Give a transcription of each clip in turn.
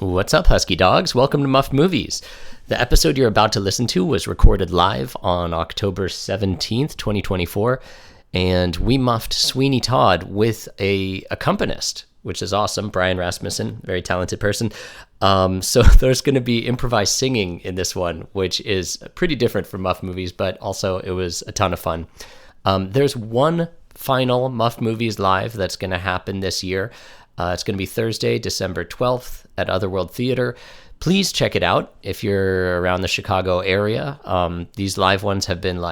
What's up, Husky Dogs? Welcome to Muffed Movies. The episode you're about to listen to was recorded live on October 17th, 2024, and we muffed Sweeney Todd with a accompanist, which is awesome. Brian Rasmussen, very talented person. So there's going to be improvised singing in this one, which is pretty different from Muffed Movies, but also it was a ton of fun. There's one final Muffed Movies live that's going to happen this year. It's going to be Thursday, December 12th at Otherworld Theatre. Please check it out if you're around the Chicago area. These live ones have been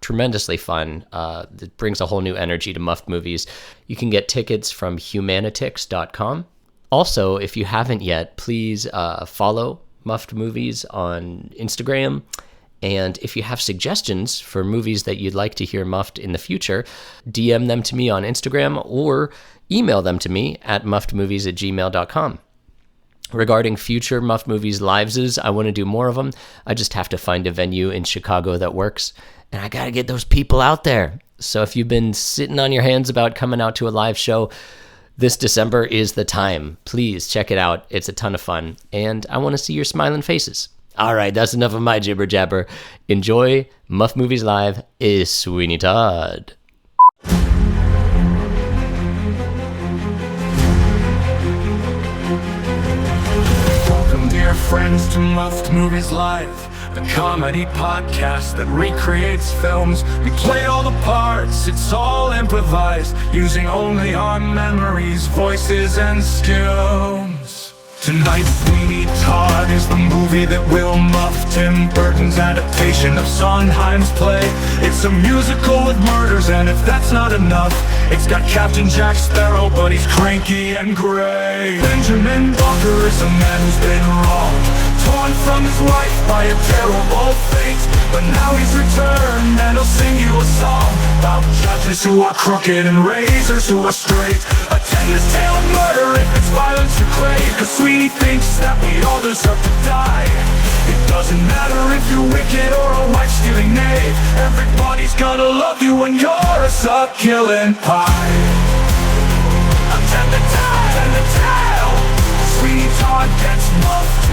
tremendously fun. It brings a whole new energy to Muffed Movies. You can get tickets from humanitix.com. Also, if you haven't yet, please follow Muffed Movies on Instagram. And if you have suggestions for movies that you'd like to hear muffed in the future, DM them to me on Instagram or email them to me at muffedmovies@gmail.com. Regarding future Muffed Movies lives, I want to do more of them. I just have to find a venue in Chicago that works, and I got to get those people out there. So if you've been sitting on your hands about coming out to a live show, this December is the time. Please check it out. It's a ton of fun, and I want to see your smiling faces. All right, that's enough of my jibber jabber. Enjoy Muffed Movies Live is Sweeney Todd. Welcome, dear friends, to Muffed Movies Live, the comedy podcast that recreates films. We play all the parts, it's all improvised, using only our memories, voices, and skills. Tonight, Sweeney Todd is the movie that will muff Tim Burton's adaptation of Sondheim's play. It's a musical with murders, and if that's not enough, it's got Captain Jack Sparrow, but he's cranky and gray. Benjamin Walker is a man who's been wronged, torn from his wife by a terrible fate. But now he's returned, and he'll sing you a song about judges who are crooked and razors who are straight. Attend this tale of murder if it's violence you crave, 'cause Sweeney thinks that we all deserve to die. It doesn't matter if you're wicked or a wife-stealing knave, everybody's gonna love you when you're a succulent pie. Attend the tale, Sweeney Todd gets muffed.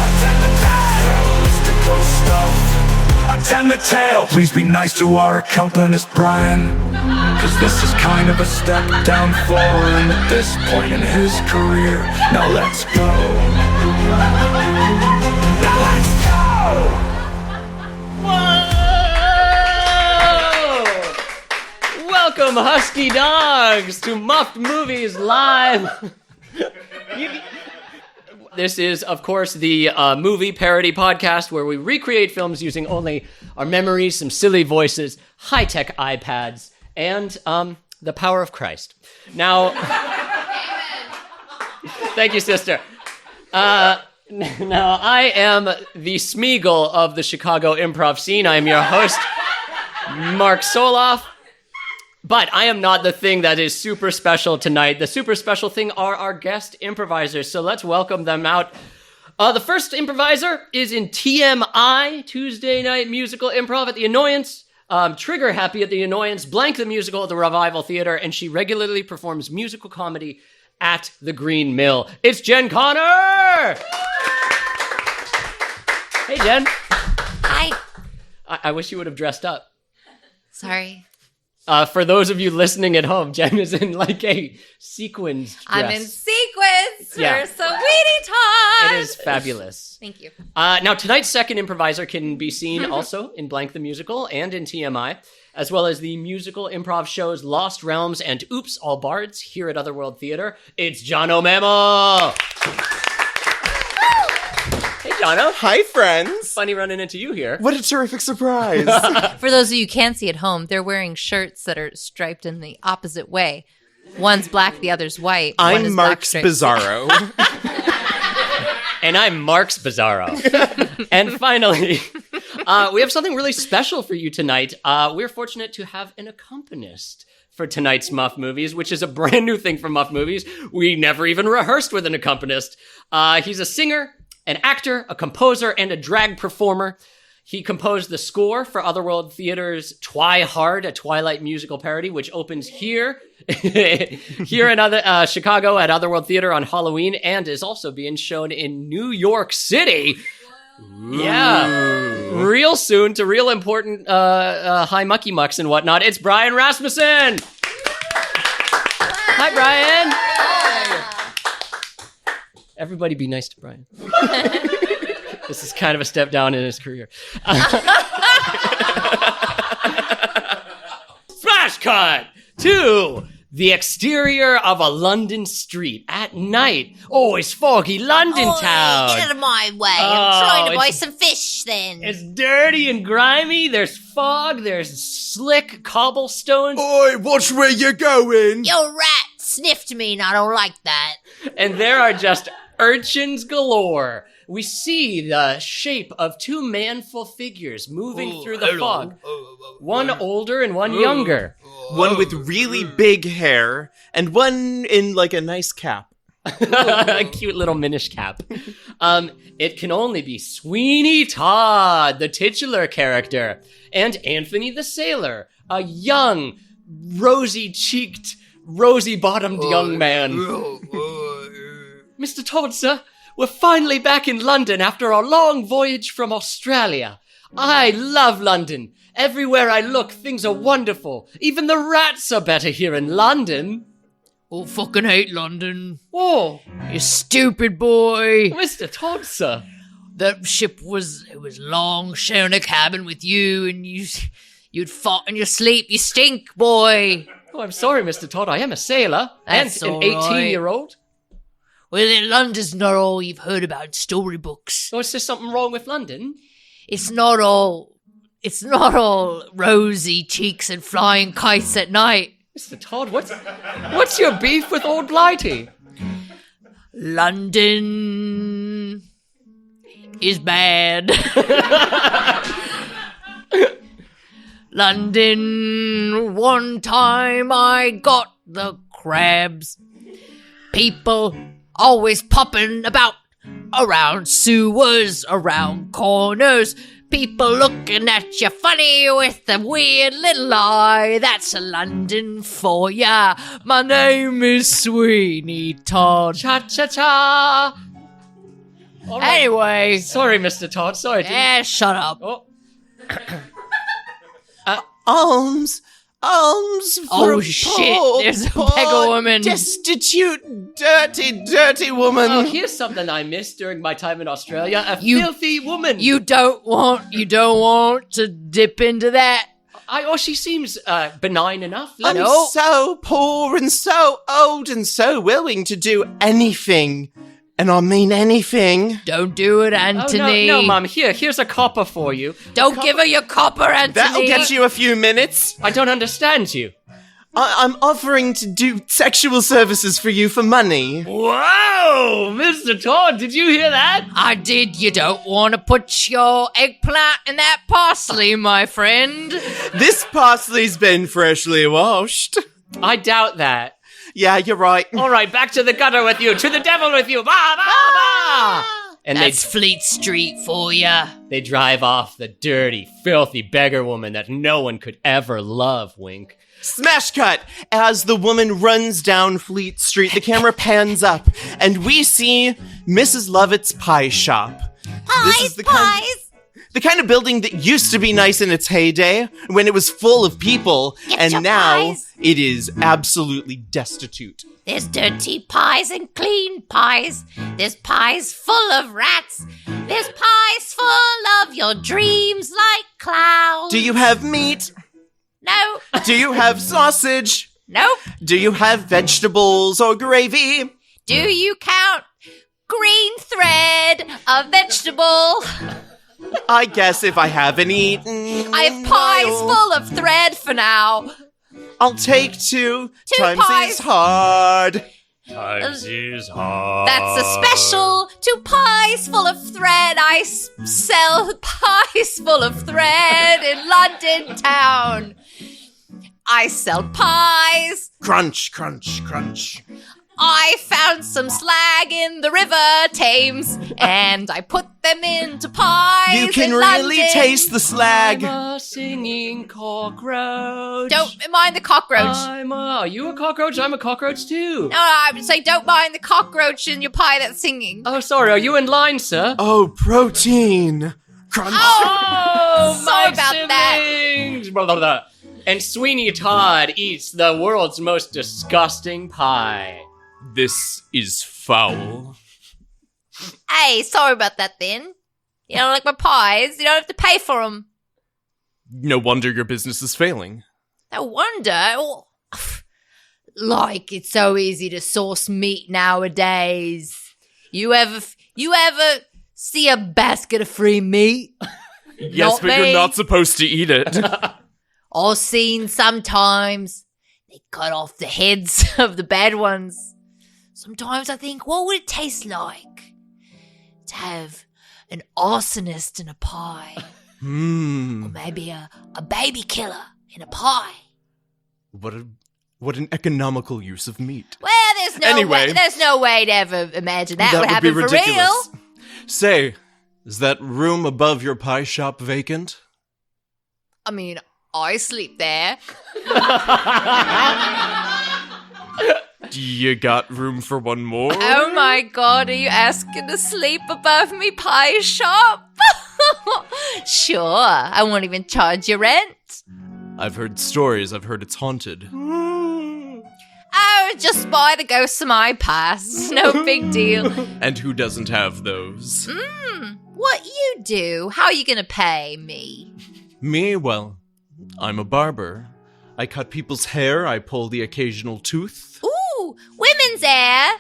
Attend the tale, mystical stuff. Attend the tale, please be nice to our accompanist Brian, 'cause this is kind of a step down for him at this point in his career. Now let's go. Now let's go! Whoa! Welcome, Husky Dogs, to Muffed Movies Live. This is, of course, the movie parody podcast where we recreate films using only our memories, some silly voices, high-tech iPads, and the power of Christ. Now, thank you, sister. Now, I am the Smeagol of the Chicago improv scene. I am your host, Mark Soloff. But I am not the thing that is super special tonight. The super special thing are our guest improvisers, so let's welcome them out. The first improviser is in TMI, Tuesday Night Musical Improv at the Annoyance, Trigger Happy at the Annoyance, Blank the Musical at the Revival Theater, and she regularly performs musical comedy at the Green Mill. It's Jen Connor! Hey, Jen. Hi. I wish you would have dressed up. Sorry. For those of you listening at home, Jen is in a sequins dress. I'm in sequins Yeah. for Sweeney Todd. It is fabulous. Thank you. Now, tonight's second improviser can be seen also in Blank the Musical and in TMI, as well as the musical improv shows Lost Realms and Oops, All Bards here at Otherworld Theatre. It's JONO MAMMEL! Hey, Jono. Hi, friends. Funny running into you here. What a terrific surprise. For those of you who can't see at home, they're wearing shirts that are striped in the opposite way. One's black, the other's white. One I'm is Mark's black striped. Bizarro. And I'm Mark's Bizarro. And finally, we have something really special for you tonight. We're fortunate to have an accompanist for tonight's Muffed Movies, which is a brand new thing for Muffed Movies. We never even rehearsed with an accompanist. He's a singer, an actor, a composer, and a drag performer. He composed the score for Otherworld Theater's Twi Hard, a Twilight musical parody, which opens here here in Chicago at Otherworld Theater on Halloween, and is also being shown in New York City. Yeah, real soon to real important high mucky mucks and whatnot. It's Brian Rasmussen. Hi, Brian. Hi. Everybody be nice to Brian. This is kind of a step down in his career. Smash cut to the exterior of a London street at night. Oh, it's foggy London town. Get out of my way. I'm trying to buy some fish then. It's dirty and grimy. There's fog. There's slick cobblestones. Oi, watch where you're going. Your rat sniffed me and I don't like that. And there are just urchins galore. We see the shape of two manful figures moving through the fog. One older and one younger. One with really big hair, and one in like a nice cap. A cute little Minish cap. It can only be Sweeney Todd, the titular character, and Anthony the Sailor, a young, rosy-cheeked, rosy-bottomed young man. Mr. Todd, sir, we're finally back in London after our long voyage from Australia. I love London. Everywhere I look, things are wonderful. Even the rats are better here in London. Oh, fucking hate London. Oh, You stupid boy. Mr. Todd, sir. That ship was long, sharing a cabin with you, and you'd fought in your sleep. You stink, boy. Oh, I'm sorry, Mr. Todd. I am a sailor. That's and an all right. 18-year-old. Well, London's not all you've heard about in storybooks. Oh, is there something wrong with London? It's not all rosy cheeks and flying kites at night. Mr. Todd, what's your beef with old Blighty? London is bad. London, one time I got the crabs. People always popping about around sewers, around corners. People looking at you funny with a weird little eye. That's a London for ya. My name is Sweeney Todd. Cha-cha-cha! All right. Anyway. Sorry, Mr. Todd. Sorry. Shut up. Oh. Alms for Oh, a shit, poor, there's a poor, beggar woman. Destitute, dirty woman. Oh, here's something I missed during my time in Australia. A You- filthy woman. You don't want to dip into that. She seems benign enough. I'm No. so poor and so old and so willing to do anything. And I mean anything. Don't do it, Anthony. Oh, no, Mum. Here's a copper for you. Don't give her your copper, Anthony. That'll get you a few minutes. I don't understand you. I'm offering to do sexual services for you for money. Whoa! Mr. Todd, did you hear that? I did. You don't want to put your eggplant in that parsley, my friend. This parsley's been freshly washed. I doubt that. Yeah, you're right. All right, back to the gutter with you. To the devil with you. Bah, bah, bah! And That's Fleet Street for ya. they drive off the dirty, filthy beggar woman that no one could ever love, wink. Smash cut! As the woman runs down Fleet Street, the camera pans up, and we see Mrs. Lovett's pie shop. This is the kind of building that used to be nice in its heyday, when it was full of people, and now it is absolutely destitute. There's dirty pies and clean pies. There's pies full of rats. There's pies full of your dreams like clouds. Do you have meat? No. Do you have sausage? Nope. Do you have vegetables or gravy? Do you count green thread, a vegetable? I guess if I haven't eaten, I have pies full of thread for now. I'll take two. Times pies. is hard. Times is hard. That's a special. 2 pies full of thread. I sell pies full of thread in London town. I sell pies. Crunch, crunch, crunch. I found some slag in the river Thames, and I put them women to pies You can in really London. taste the slag. I'm a singing cockroach. Don't mind the cockroach. Are you a cockroach? I'm a cockroach too. No, I would say don't mind the cockroach in your pie that's singing. Oh, sorry. Are you in line, sir? Oh, protein. Crunch. Oh, Sorry my about that. siblings. Blah, blah, blah. And Sweeney Todd eats the world's most disgusting pie. This is foul. Hey, sorry about that then. You don't like my pies? You don't have to pay for them. No wonder your business is failing. No wonder. Oh, like, it's so easy to source meat nowadays. You ever see a basket of free meat? Yes, but you're not supposed to eat it. Or seen sometimes. They cut off the heads of the bad ones. Sometimes I think, what would it taste like to have an arsonist in a pie? Or maybe a baby killer in a pie. What an economical use of meat. Well, there's no way to ever imagine that would be happen for ridiculous. real. Say, is that room above your pie shop vacant? I mean, I sleep there. You got room for one more? Oh my god, are you asking to sleep above me pie shop? Sure, I won't even charge you rent. I've heard stories. I've heard it's haunted. Oh, just buy the ghosts of my pass. No big deal. And who doesn't have those? What you do? How are you gonna pay me? Me? Well, I'm a barber. I cut people's hair. I pull the occasional tooth. Ooh, women's hair.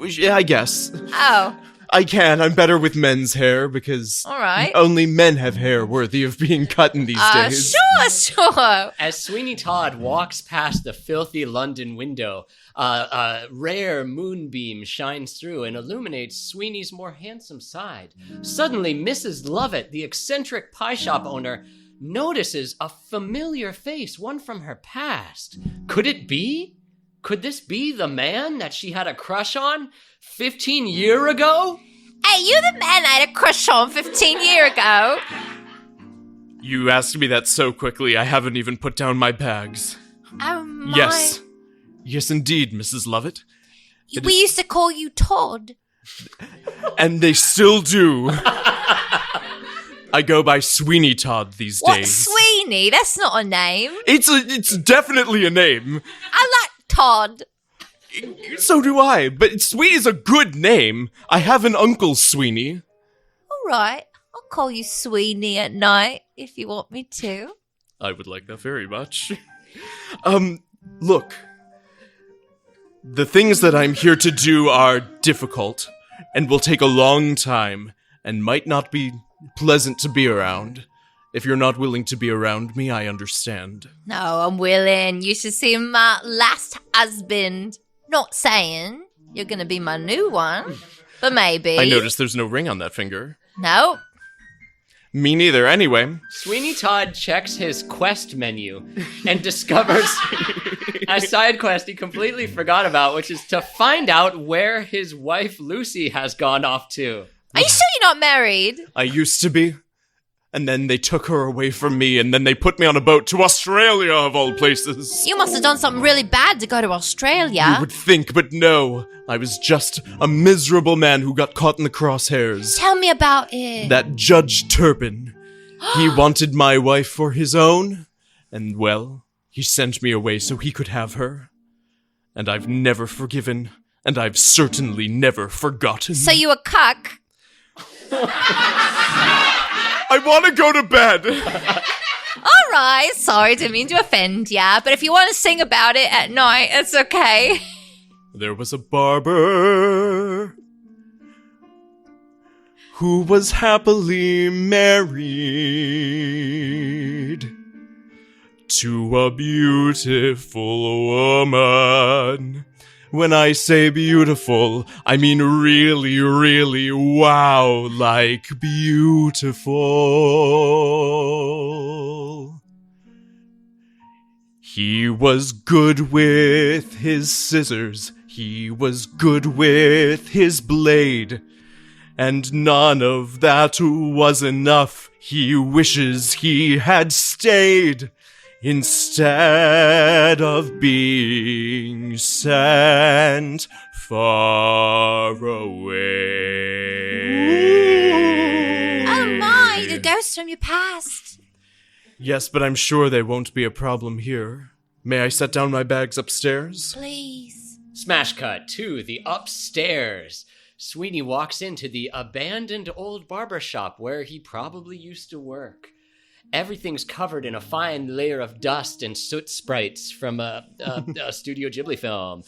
Yeah, I guess. Oh, I can. I'm better with men's hair because all right. only men have hair worthy of being cut in these days. Sure. As Sweeney Todd walks past the filthy London window, a rare moonbeam shines through and illuminates Sweeney's more handsome side. Suddenly, Mrs. Lovett, the eccentric pie shop owner, notices a familiar face, one from her past. Could it be? Could this be the man that she had a crush on 15 years ago? Hey, you the man I had a crush on 15 years ago. You asked me that so quickly, I haven't even put down my bags. Oh my. Yes. Yes, indeed, Mrs. Lovett. We used to call you Todd. And they still do. I go by Sweeney Todd these What, days. Sweeney? That's not a name. It's definitely a name. I like Todd. So do I, but Sweeney's a good name. I have an uncle Sweeney. All right. I'll call you Sweeney at night if you want me to. I would like that very much. Look. The things that I'm here to do are difficult, and will take a long time, and might not be pleasant to be around. If you're not willing to be around me, I understand. No, I'm willing. You should see my last husband. Not saying you're going to be my new one, but maybe. I noticed there's no ring on that finger. No. Me neither, anyway. Sweeney Todd checks his quest menu and discovers a side quest he completely forgot about, which is to find out where his wife Lucy has gone off to. Are you sure you're not married? I used to be. And then they took her away from me, and then they put me on a boat to Australia, of all places. You must have done something really bad to go to Australia. You would think, but no. I was just a miserable man who got caught in the crosshairs. Tell me about it. That Judge Turpin. He wanted my wife for his own, and well, he sent me away so he could have her. And I've never forgiven, and I've certainly never forgotten. So you a cuck? I want to go to bed. All right. Sorry, didn't mean to offend ya. But if you want to sing about it at night, it's okay. There was a barber who was happily married to a beautiful woman. When I say beautiful, I mean really, really wow, like beautiful. He was good with his scissors. He was good with his blade. And none of that was enough. He wishes he had stayed instead of being sent far away. Oh my, the ghosts from your past. Yes, but I'm sure they won't be a problem here. May I set down my bags upstairs? Please. Smash cut to the upstairs. Sweeney walks into the abandoned old barber shop where he probably used to work. Everything's covered in a fine layer of dust and soot sprites from a Studio Ghibli film.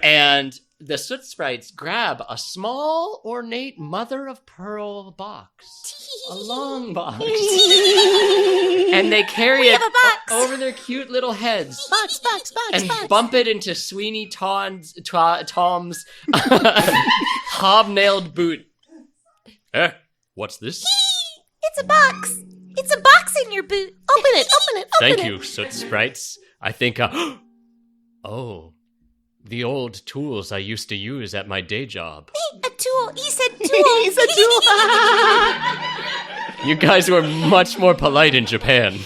And the soot sprites grab a small, ornate mother-of-pearl box. A long box. And they carry it over their cute little heads. Box. And bump it into Sweeney Todd's hobnailed boot. What's this? It's a box. It's a box in your boot. Open it. Thank you, soot sprites. I think, oh, the old tools I used to use at my day job. A tool. He said tool. He's a tool. You guys were much more polite in Japan.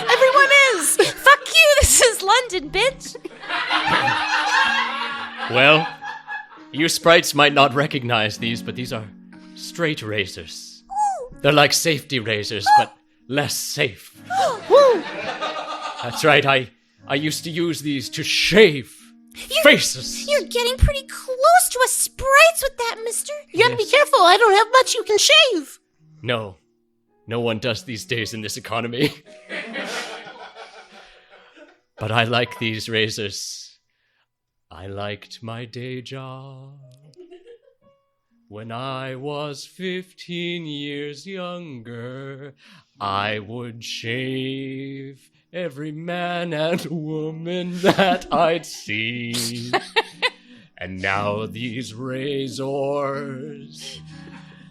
Everyone is. Fuck you. This is London, bitch. Well, you sprites might not recognize these, but these are straight razors. They're like safety razors, but less safe. That's right, I used to use these to shave faces. You're getting pretty close to a sprites with that, mister. You gotta be careful. I don't have much you can shave. No one does these days in this economy. But I like these razors. I liked my day job. When I was 15 years younger, I would shave every man and woman that I'd see. And now these razors,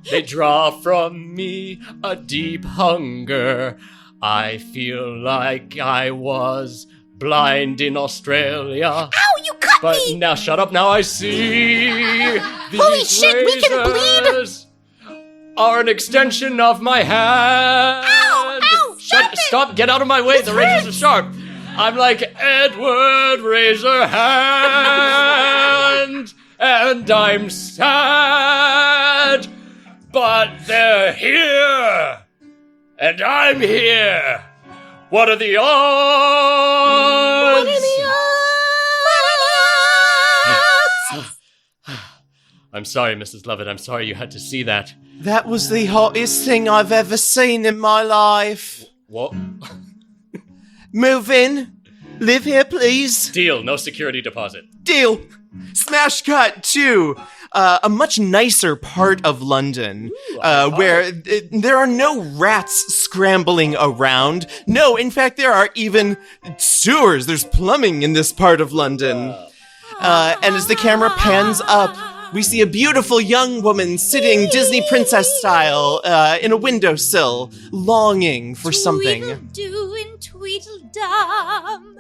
they draw from me a deep hunger. I feel like I was blind in Australia. Ow, you cut But me! now shut up, now I see. Holy shit, we can bleed! Are an extension of my hand. Ow, Stop, get out of my way, the razors are sharp. I'm like Edward Razorhand, and I'm sad, but they're here, and I'm here. What are the odds? I'm sorry, Mrs. Lovett. I'm sorry you had to see that. That was the hottest thing I've ever seen in my life. What? Move in. Live here, please. Deal. No security deposit. Deal. Smash cut to a much nicer part of London, where there are no rats scrambling around. No, in fact, there are even sewers. There's plumbing in this part of London. And as the camera pans up, we see a beautiful young woman sitting Disney princess style in a windowsill, longing for something. Tweedle-doo and tweedle-dum.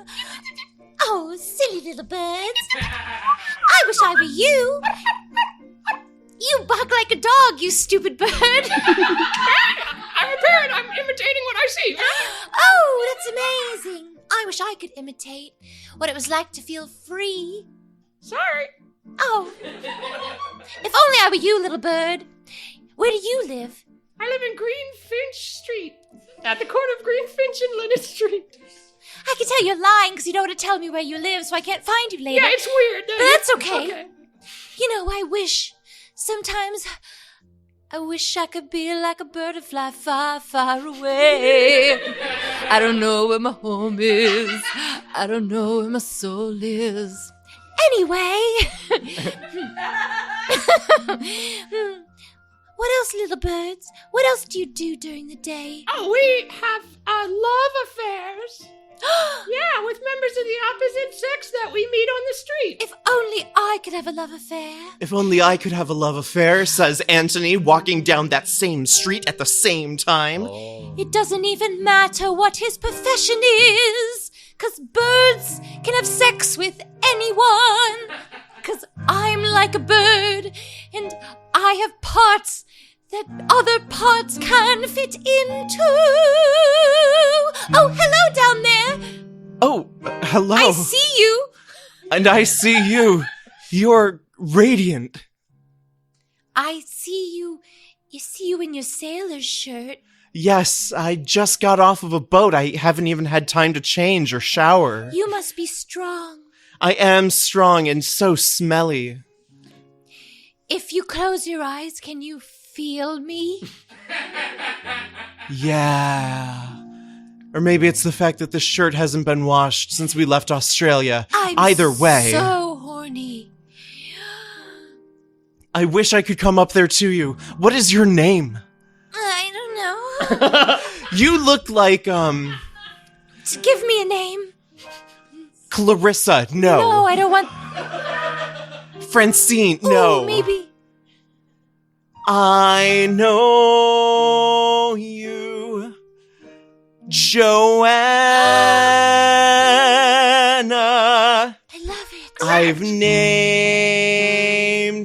Oh, silly little birds. I wish I were you. You bark like a dog, you stupid bird. I'm a bird. I'm imitating what I see. Oh, that's amazing. I wish I could imitate what it was like to feel free. Sorry. Oh. If only I were you, little bird. Where do you live? I live in Greenfinch Street, at the corner of Greenfinch and Lennon Street. I can tell you're lying because you don't want to tell me where you live, so I can't find you later. Yeah, it's weird. But that's okay. You know, sometimes I wish I could be like a bird and fly far, far away. I don't know where my home is. I don't know where my soul is. Anyway. What else, little birds? What else do you do during the day? Oh, we have love affairs. Yeah, with members of the opposite sex that we meet on the street. If only I could have a love affair. If only I could have a love affair, says Anthony, walking down that same street at the same time. It doesn't even matter what his profession is, 'cause birds can have sex with anyone. 'Cause I'm like a bird, and I have parts that other parts can fit into. Oh, hello down there. Oh, hello. I see you. And I see you. You're radiant. I see you. You see you in your sailor's shirt. Yes, I just got off of a boat. I haven't even had time to change or shower. You must be strong. I am strong and so smelly. If you close your eyes, can you feel me? Yeah. Or maybe it's the fact that the shirt hasn't been washed since we left Australia. Either way. So horny. I wish I could come up there to you. What is your name? I don't know. You look like, Just give me a name. Clarissa. No, No. I don't want. Francine. Ooh, No. maybe. I know you. Joanna. I love it. I've named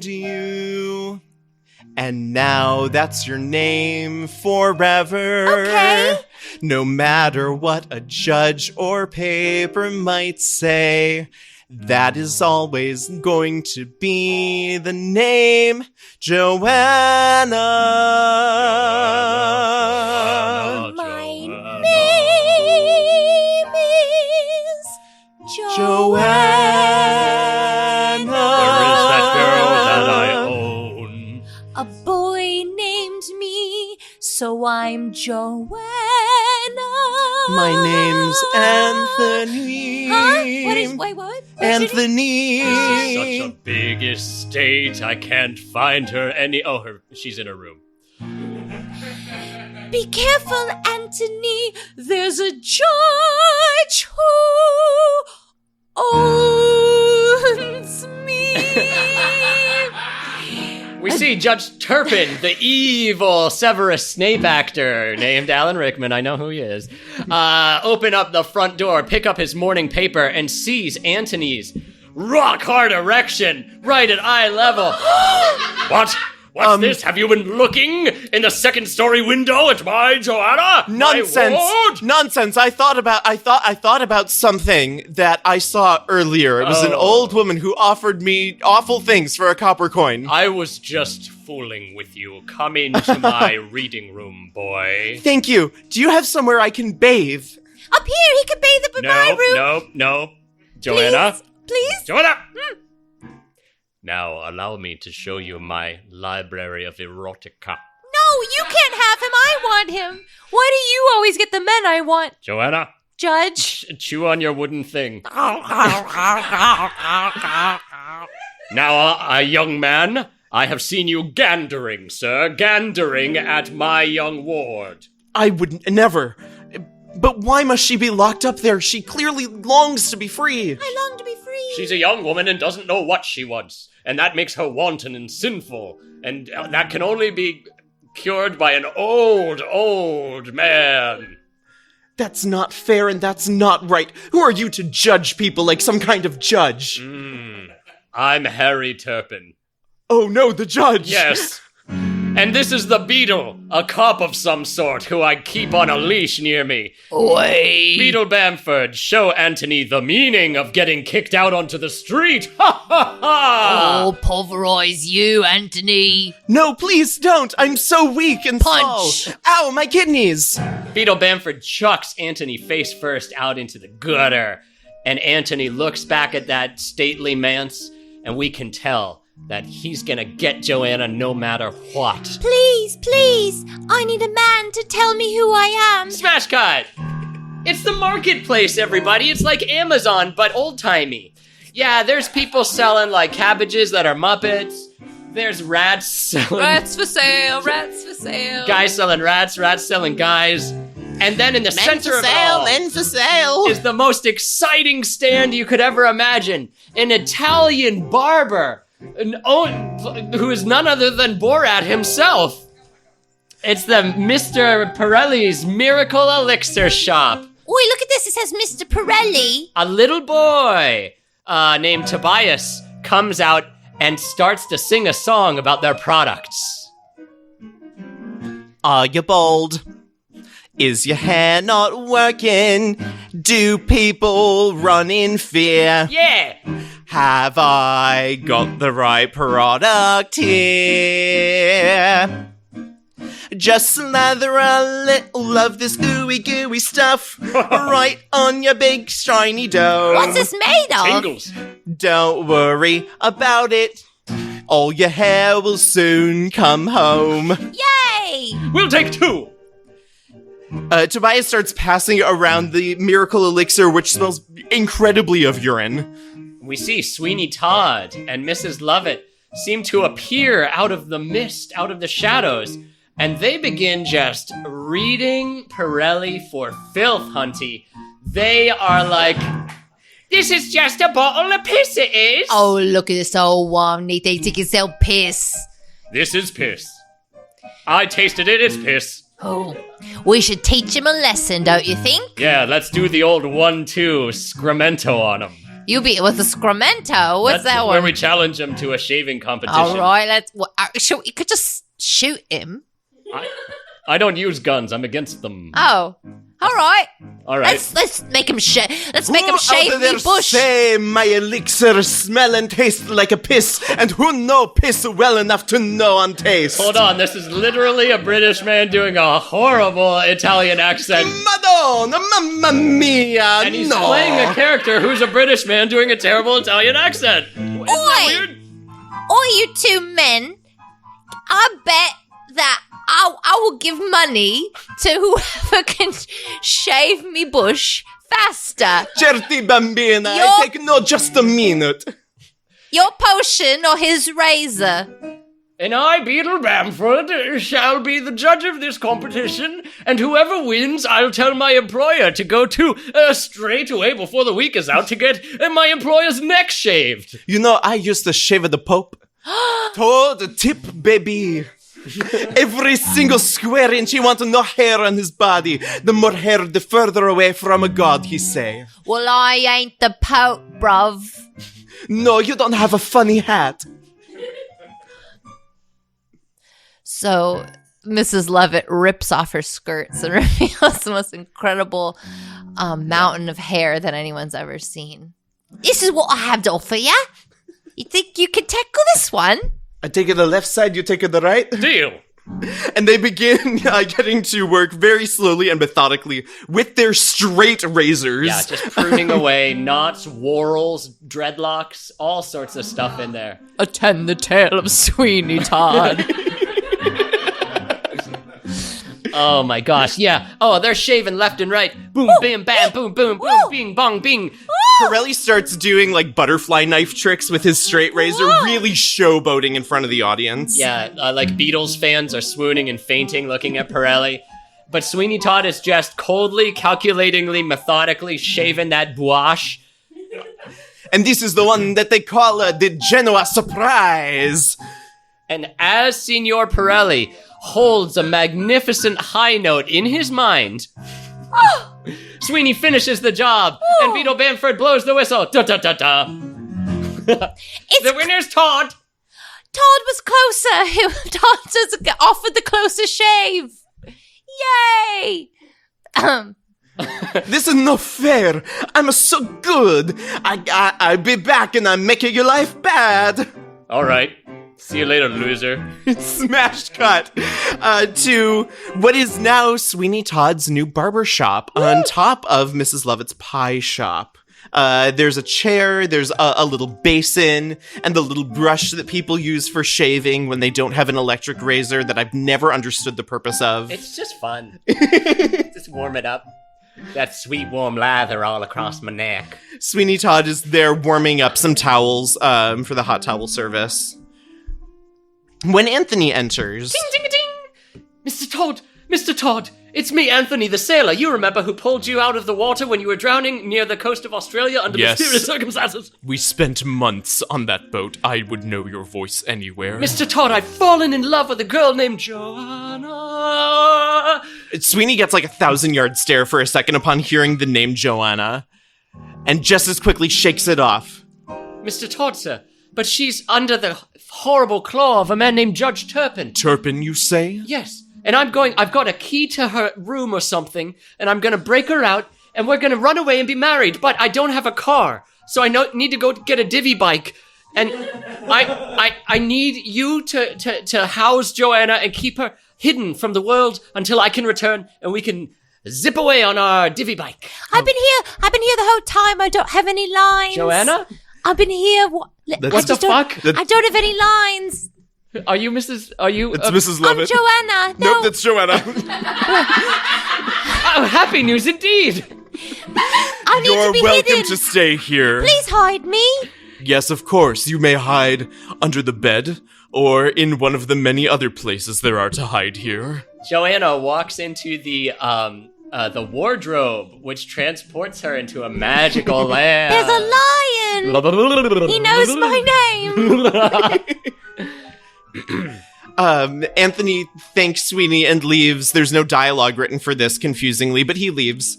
you. And now that's your name forever. Okay. No matter what a judge or paper might say, that is always going to be the name Joanna. My name is Joanna. Where is that girl that I own? A boy named me, so I'm Joanna. My name's Anthony. Huh? Wait, what? Anthony. Such a big estate. I can't find her any. Oh, she's in her room. Be careful, Anthony. There's a judge who owns me. We see Judge Turpin, the evil Severus Snape actor named Alan Rickman. I know who he is. Open up the front door, pick up his morning paper, and sees Antony's rock hard erection right at eye level. What? What's this? Have you been looking in the second story window at my Joanna? Nonsense! My ward? Nonsense! I thought about something that I saw earlier. It was an old woman who offered me awful things for a copper coin. I was just fooling with you. Come into my reading room, boy. Thank you. Do you have somewhere I can bathe? Up here, he could bathe up in my room. No. Joanna? Please? Joanna! Now, allow me to show you my library of erotica. No, you can't have him. I want him. Why do you always get the men I want, Joanna, Judge? chew on your wooden thing. Now, young man, I have seen you gandering, sir. Gandering at my young ward. I would never. But why must she be locked up there? She clearly longs to be free. I long to be free. She's a young woman and doesn't know what she wants. And that makes her wanton and sinful. And that can only be cured by an old man. That's not fair and that's not right. Who are you to judge people like some kind of judge? I'm Harry Turpin. Oh no, the judge! Yes. And this is the Beetle, a cop of some sort who I keep on a leash near me. Oi! Beetle Bamford, show Anthony the meaning of getting kicked out onto the street. Ha ha ha! I'll pulverize you, Anthony. No, please don't! I'm so weak and Punch. small! Ow, my kidneys! Beetle Bamford chucks Anthony face first out into the gutter. And Anthony looks back at that stately manse, and we can tell that he's gonna get Joanna no matter what. Please, I need a man to tell me who I am. Smash cut! It's the marketplace, everybody. It's like Amazon, but old-timey. Yeah, there's people selling, like, cabbages that are Muppets. There's rats selling... Rats for sale, rats for sale. Guys selling rats selling guys. And then in the center of it all men for sale! is the most exciting stand you could ever imagine. An Italian barber. Who is none other than Borat himself. It's the Mr. Pirelli's Miracle Elixir Shop. Oi, look at this. It says Mr. Pirelli. A little boy named Tobias comes out and starts to sing a song about their products. Are you bold? Is your hair not working? Do people run in fear? Yeah! Have I got the right product here? Just slather a little of this ooey gooey stuff right on your big shiny dome. What's this made of? Tingles. Don't worry about it. All your hair will soon come home. Yay! We'll take 2. Tobias starts passing around the miracle elixir, which smells incredibly of urine. We see Sweeney Todd and Mrs. Lovett seem to appear out of the mist, out of the shadows, and they begin just reading Pirelli for filth, hunty. They are like, this is just a bottle of piss, it is. Oh, look at this old one. They think it's all piss. This is piss. I tasted it, it's piss. Oh, we should teach him a lesson, don't you think? Yeah, let's do the old 1-2 scrumento on him. You beat it with a scrumento. What's That's that where one? we challenge him to a shaving competition. All right, let's. You could just shoot him. I don't use guns. I'm against them. Oh, all right. All right. Let's make him Let's make him shave out me there bush. say my elixir smell and taste like a piss, and who know piss well enough to know on taste? Hold on. This is literally a British man doing a horrible Italian accent. Madonna, mamma mia, And he's no. playing a character who's a British man doing a terrible Italian accent. Isn't that weird? Or you two men, I bet that I will give money to whoever can shave me bush faster. Certi bambina, Your- I take no just a minute. Your potion or his razor? And I, Beetle Bamford, shall be the judge of this competition, and whoever wins, I'll tell my employer to go to straight away before the week is out to get my employer's neck shaved. You know, I used to shave the Pope. To the tip, baby. Every single square inch, he wanted no hair on his body. The more hair, the further away from a god, he say. Well, I ain't the Pope, bruv. No, you don't have a funny hat. So Mrs. Lovett rips off her skirts and reveals the most incredible mountain of hair that anyone's ever seen. This is what I have to offer ya. You think you can tackle this one? I take it the left side, you take it the right. Deal. And they begin getting to work very slowly and methodically with their straight razors. Yeah, just pruning away knots, whorls, dreadlocks, all sorts of stuff in there. Attend the tale of Sweeney Todd. Oh my gosh, yeah. Oh, they're shaving left and right. Boom, bam, bam, boom, boom, boom, bing, bong, bing. Pirelli starts doing like butterfly knife tricks with his straight razor, really showboating in front of the audience. Yeah, like Beatles fans are swooning and fainting looking at Pirelli. But Sweeney Todd is just coldly, calculatingly, methodically shaving that gouache. And this is the one that they call the Genoa Surprise. And as Signor Pirelli holds a magnificent high note in his mind, Sweeney finishes the job, and Beetle Bamford blows the whistle. Da-da-da-da. The winner's Todd. Todd was closer. Todd just offered the closer shave. Yay! This is no fair. I'm so good. I'll be back and I'm making your life bad. All right. See you later, loser. Smash cut to what is now Sweeney Todd's new barber shop on top of Mrs. Lovett's pie shop. There's a chair, there's a little basin, and the little brush that people use for shaving when they don't have an electric razor that I've never understood the purpose of. It's just fun. Just warm it up. That sweet warm lather all across my neck. Sweeney Todd is there warming up some towels for the hot towel service. When Anthony enters... Ding, ding, ding! Mr. Todd, it's me, Anthony the sailor. You remember who pulled you out of the water when you were drowning near the coast of Australia under Yes. mysterious circumstances? We spent months on that boat. I would know your voice anywhere. Mr. Todd, I've fallen in love with a girl named Joanna. Sweeney gets like 1,000-yard stare for a second upon hearing the name Joanna, and just as quickly shakes it off. Mr. Todd, sir, but she's under the horrible claw of a man named Judge Turpin. Turpin, you say? Yes. And I've got a key to her room or something, and I'm gonna break her out, and we're gonna run away and be married, but I don't have a car, so I need to go get a divvy bike, and I need you to house Joanna and keep her hidden from the world until I can return, and we can zip away on our divvy bike. I've been here the whole time. I don't have any lines. Joanna? I've been here. What the fuck? I don't have any lines. Are you Mrs. Are you? It's Mrs. Lovett. I'm Joanna. No. Nope, that's Joanna. Oh, happy news indeed. I need You're to be welcome hidden. to stay here. Please hide me. Yes, of course. You may hide under the bed or in one of the many other places there are to hide here. Joanna walks into the wardrobe, which transports her into a magical land. There's a lion. He knows my name. Anthony thanks Sweeney and leaves. There's no dialogue written for this, confusingly, but he leaves.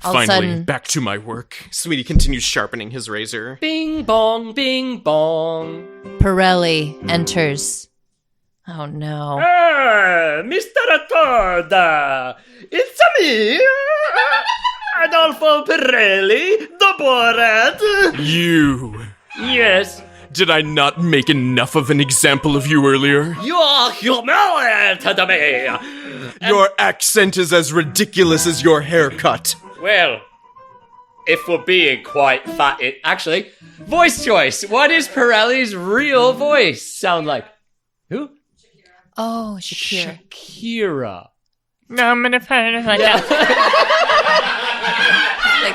All of a Finally, sudden- back to my work. Sweeney continues sharpening his razor. Bing bong, bing bong. Pirelli enters. Oh no. Mr. Todd, it's me, Adolfo Pirelli, the Borat. You. Yes, Did I not make enough of an example of you earlier? you are humiliated me. Your accent is as ridiculous as your haircut. Well, if we're being quite fat, actually, voice choice. What is Pirelli's real voice sound like? Who? Oh, Shakira. Shakira. No, I'm gonna find it like Like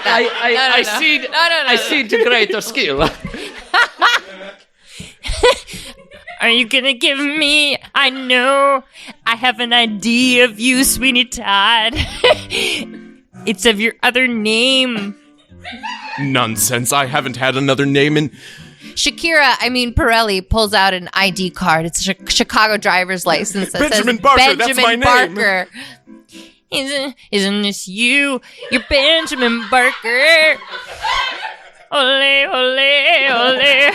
that. I see the greater skill. Are you gonna give me? I know. I have an idea of you, Sweeney Todd. It's of your other name. Nonsense, I haven't had another name in... Pirelli pulls out an ID card. It's a Chicago driver's license that Benjamin says Barker, that's my Benjamin name. Barker. Isn't this you? You're Benjamin Barker. Ole, ole, ole.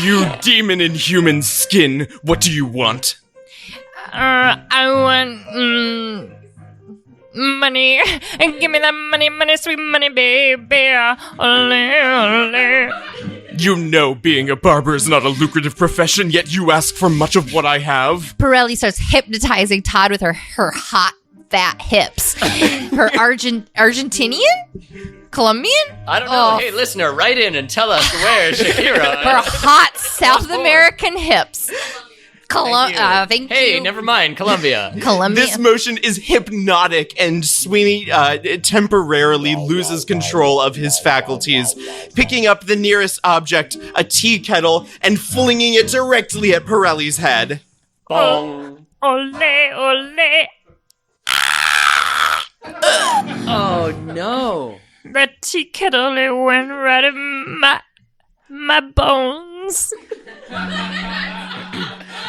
You demon in human skin, what do you want? I want money. And give me that money, sweet money, baby. Ole, ole. You know being a barber is not a lucrative profession, yet you ask for much of what I have. Pirelli starts hypnotizing Todd with her hot, fat hips. Her Argentinian? Colombian? I don't know. Oh. Hey, listener, write in and tell us where Shakira. Her hot South forward. American hips. Thank you. Hey, never mind, Colombia. Colombia. This motion is hypnotic, and Sweeney temporarily loses control of his faculties, picking up the nearest object, a tea kettle, and flinging it directly at Pirelli's head. Bong. Ole, ole. Oh no. That tea kettle it went right in my bones.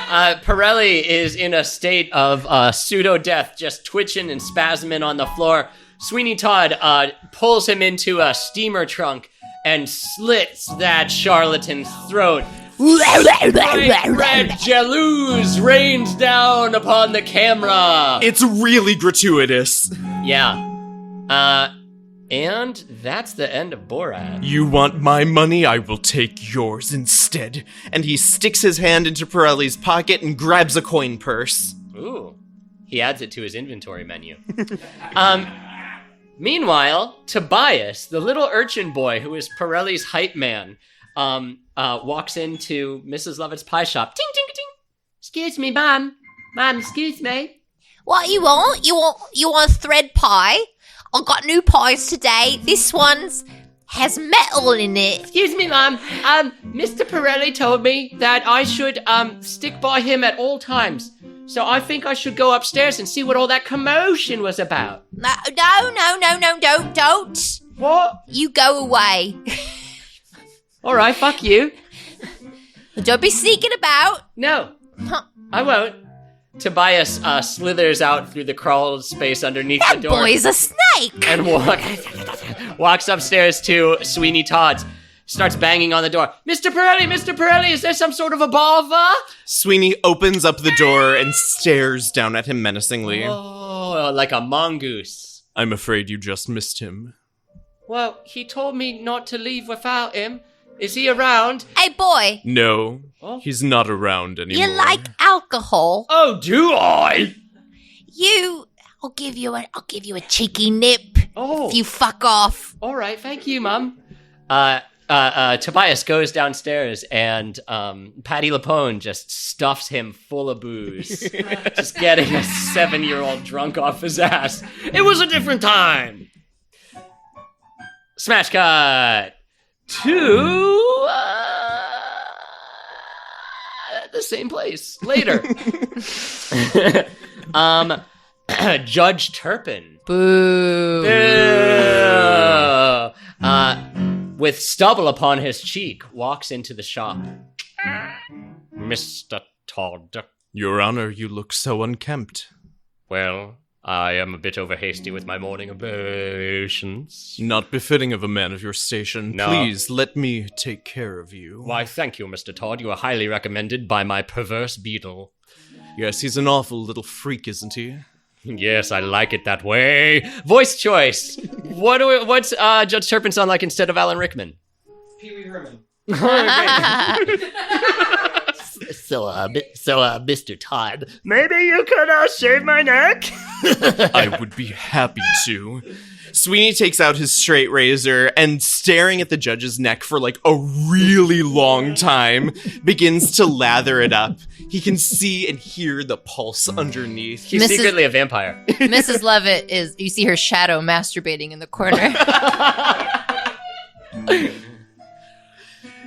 Pirelli is in a state of pseudo-death, just twitching and spasming on the floor. Sweeney Todd pulls him into a steamer trunk and slits that charlatan's throat. Bright red jalouse rains down upon the camera. It's really gratuitous. Yeah. And that's the end of Borat. You want my money, I will take yours instead. And he sticks his hand into Pirelli's pocket and grabs a coin purse. Ooh. He adds it to his inventory menu. Meanwhile, Tobias, the little urchin boy who is Pirelli's hype man, walks into Mrs. Lovett's pie shop. Ting, ting, ting. Excuse me, ma'am. Ma'am, excuse me. What you want? You want thread pie? I got new pies today. This one's has metal in it. Excuse me, ma'am. Mr. Pirelli told me that I should, stick by him at all times. So I think I should go upstairs and see what all that commotion was about. No, don't. What? You go away. Alright, fuck you. Don't be sneaking about. No, Huh. I won't. Tobias slithers out through the crawl space underneath the That door boy's a snake. and walks upstairs to Sweeney Todd's. Starts banging on the door. Mr. Pirelli, is there some sort of a bother? Sweeney opens up the door and stares down at him menacingly. Oh, like a mongoose. I'm afraid you just missed him. Well, he told me not to leave without him. Is he around? Hey, boy, No, Oh. he's not around anymore. you like alcohol? Oh, do I? I'll give you a cheeky nip Oh. if you fuck off. All right, thank you, Mum. Tobias goes downstairs and Patty Lapone just stuffs him full of booze, just getting a 7-year-old drunk off his ass. It was a different time. Smash cut to the same place later. Judge Turpin. Boo. With stubble upon his cheek, walks into the shop. Mr. Todd. Your Honor, you look so unkempt. Well, I am a bit over hasty with my morning obeisance. Not befitting of a man of your station. No. Please, let me take care of you. Why, thank you, Mr. Todd. You are highly recommended by my perverse beetle. Yes, he's an awful little freak, isn't he? Yes, I like it that way. Voice choice. What's Judge Turpin sound like instead of Alan Rickman? Pee Wee Herman. So, Mr. Todd, maybe you could shave my neck? I would be happy to. Sweeney takes out his straight razor and, staring at the judge's neck for like a really long time, begins to lather it up. He can see and hear the pulse underneath. He's Mrs. secretly a vampire. Mrs. Levitt you see her shadow masturbating in the corner.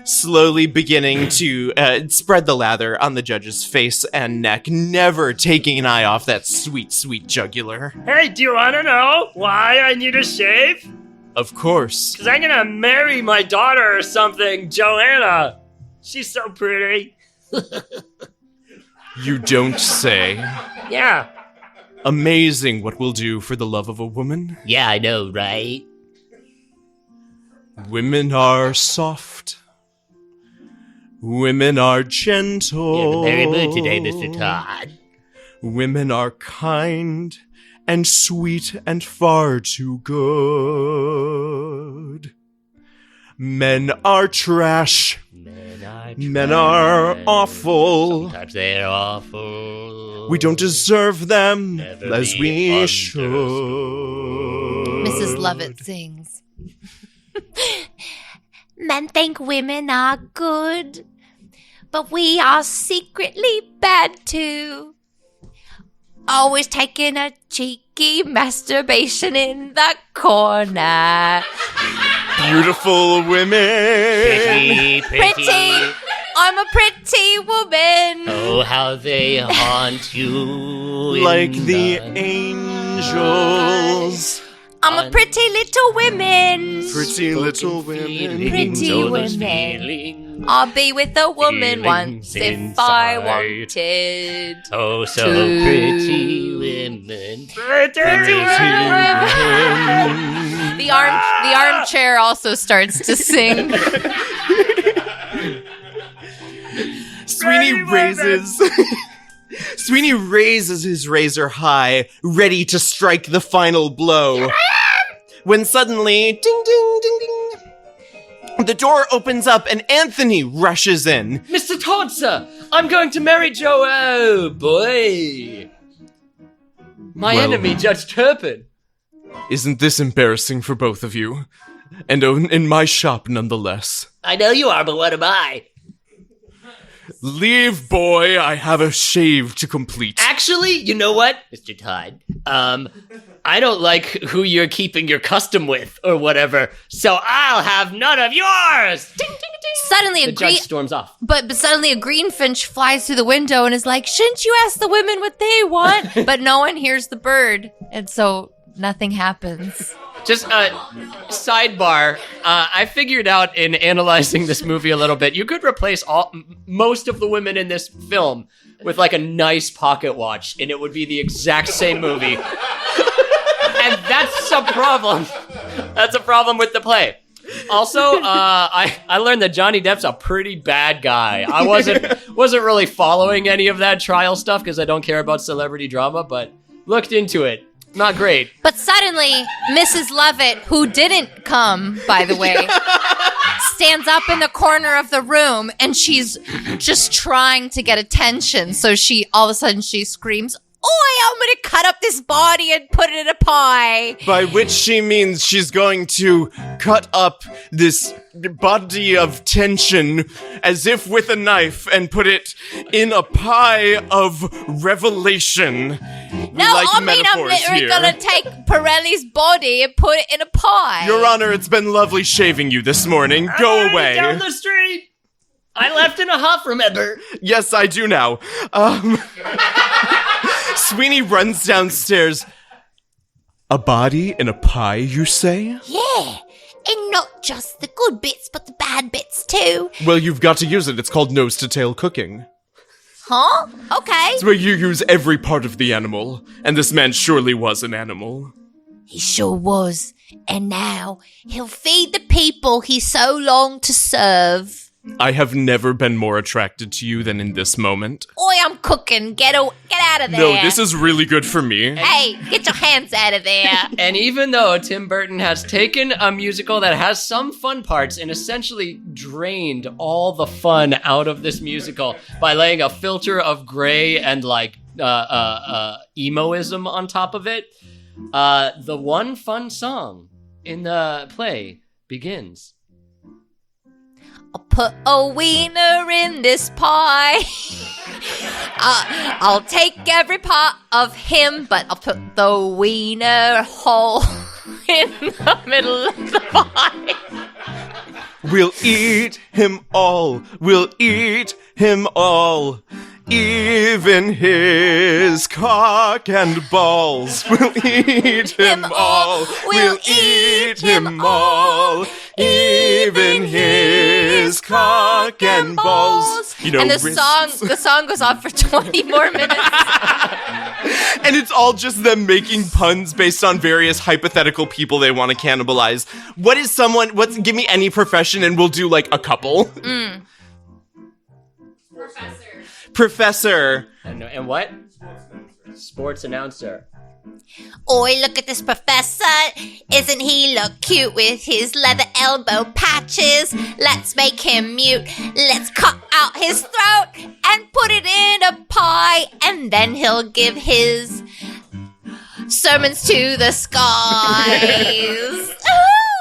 Slowly beginning to spread the lather on the judge's face and neck, never taking an eye off that sweet, sweet jugular. Hey, do you want to know why I need a shave? Of course. Because I'm going to marry my daughter or something, Joanna. She's so pretty. You don't say. Yeah. Amazing what we'll do for the love of a woman. Yeah, I know, right? Women are soft. Women are gentle. You're in the very mood today, Mr. Todd. Women are kind and sweet and far too good. Men are trash. Men are awful. Sometimes they're awful. We don't deserve them Never as be we understood. should. Mrs. Levitt sings. Men think women are good, but we are secretly bad too. Always taking a cheeky masturbation in the corner. Beautiful women. Pretty! I'm a pretty woman! Oh, how they haunt you. Like in the angels. I'm a pretty little woman! Pretty little women. Pretty All those women. feelings. I'll be with a woman Feelings once if I inside. wanted. Oh, so To- pretty women. Pretty women. The armchair also starts to sing. Sweeney raises his razor high, ready to strike the final blow. When suddenly, ding, ding, ding, ding, the door opens up and Anthony rushes in. Mr. Todd, sir, I'm going to marry Joe. Oh, boy. My Well- enemy, Judge Turpin. Isn't this embarrassing for both of you? And in my shop, nonetheless. I know you are, but what am I? Leave, boy. I have a shave to complete. Actually, you know what, Mr. Todd? I don't like who you're keeping your custom with or whatever, so I'll have none of yours. Ding, ding, ding. Suddenly The a green judge storms off. but suddenly a greenfinch flies through the window and is like, "Shouldn't you ask the women what they want?" But no one hears the bird, and so nothing happens. Just sidebar. I figured out in analyzing this movie a little bit, you could replace most of the women in this film with like a nice pocket watch, and it would be the exact same movie. And that's a problem. That's a problem with the play. Also, I learned that Johnny Depp's a pretty bad guy. I wasn't really following any of that trial stuff because I don't care about celebrity drama, but looked into it. Not great. But suddenly, Mrs. Lovett, who didn't come, by the way, stands up in the corner of the room and she's just trying to get attention. So all of a sudden she screams, "Oi, I'm going to cut up this body and put it in a pie." By which she means she's going to cut up this body of tension as if with a knife and put it in a pie of revelation. No, I mean I'm literally going to take Pirelli's body and put it in a pie. Your Honor, it's been lovely shaving you this morning. Go away. Down the street. I left in a huff, remember? Yes, I do now. Sweeney runs downstairs. A body in a pie, you say? Yeah, and not just the good bits, but the bad bits too. Well, you've got to use it. It's called nose-to-tail cooking. Huh? Okay. It's where you use every part of the animal, and this man surely was an animal. He sure was. And now he'll feed the people he so longed to serve. I have never been more attracted to you than in this moment. Oi, I'm cooking. Get out of there. No, this is really good for me. Hey, get your hands out of there. And even though Tim Burton has taken a musical that has some fun parts and essentially drained all the fun out of this musical by laying a filter of gray and like emoism on top of it, the one fun song in the play begins. I'll put a wiener in this pie. I'll take every part of him, but I'll put the wiener hole in the middle of the pie. We'll eat him all. We'll eat him all. Even his cock and balls. We'll eat him all. We'll eat him all. Even his cock and balls. You know, and the song goes on for 20 more minutes. And it's all just them making puns based on various hypothetical people they want to cannibalize. Give me any profession and we'll do like a couple. Professor. And what? Sports announcer. Oi, look at this professor. Isn't he look cute with his leather elbow patches? Let's make him mute. Let's cut out his throat and put it in a pie. And then he'll give his sermons to the skies.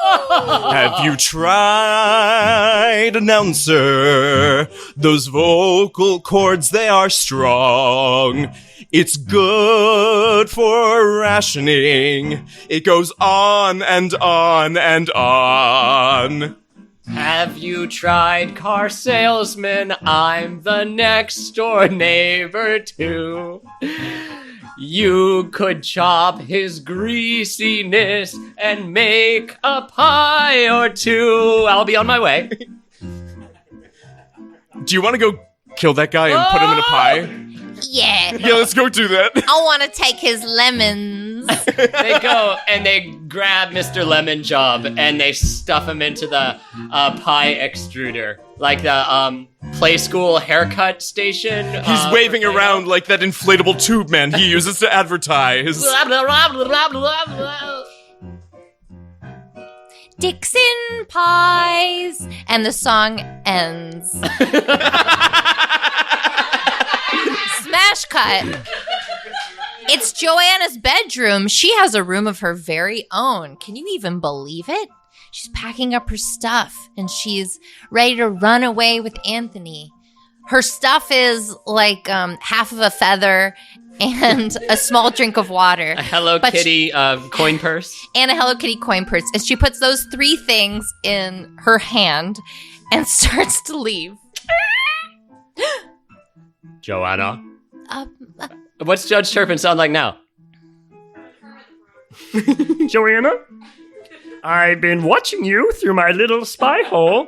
Have you tried, announcer? Those vocal cords, they are strong. It's good for rationing. It goes on and on and on. Have you tried car salesman? I'm the next door neighbor too. You could chop his greasiness and make a pie or two. I'll be on my way. Do you want to go kill that guy and put him in a pie? Yeah. Yeah, let's go do that. I want to take his lemons. They go and they grab Mr. Lemon Job and they stuff him into the pie extruder. Like the play school haircut station. He's waving around like that inflatable tube man he uses to advertise. Dixon pies. And the song ends. Smash cut. It's Joanna's bedroom. She has a room of her very own. Can you even believe it? She's packing up her stuff and she's ready to run away with Anthony. Her stuff is like half of a feather and a small drink of water. A Hello Kitty coin purse. And a Hello Kitty coin purse. And she puts those three things in her hand and starts to leave. Joanna. What's Judge Turpin sound like now? Joanna, I've been watching you through my little spy hole.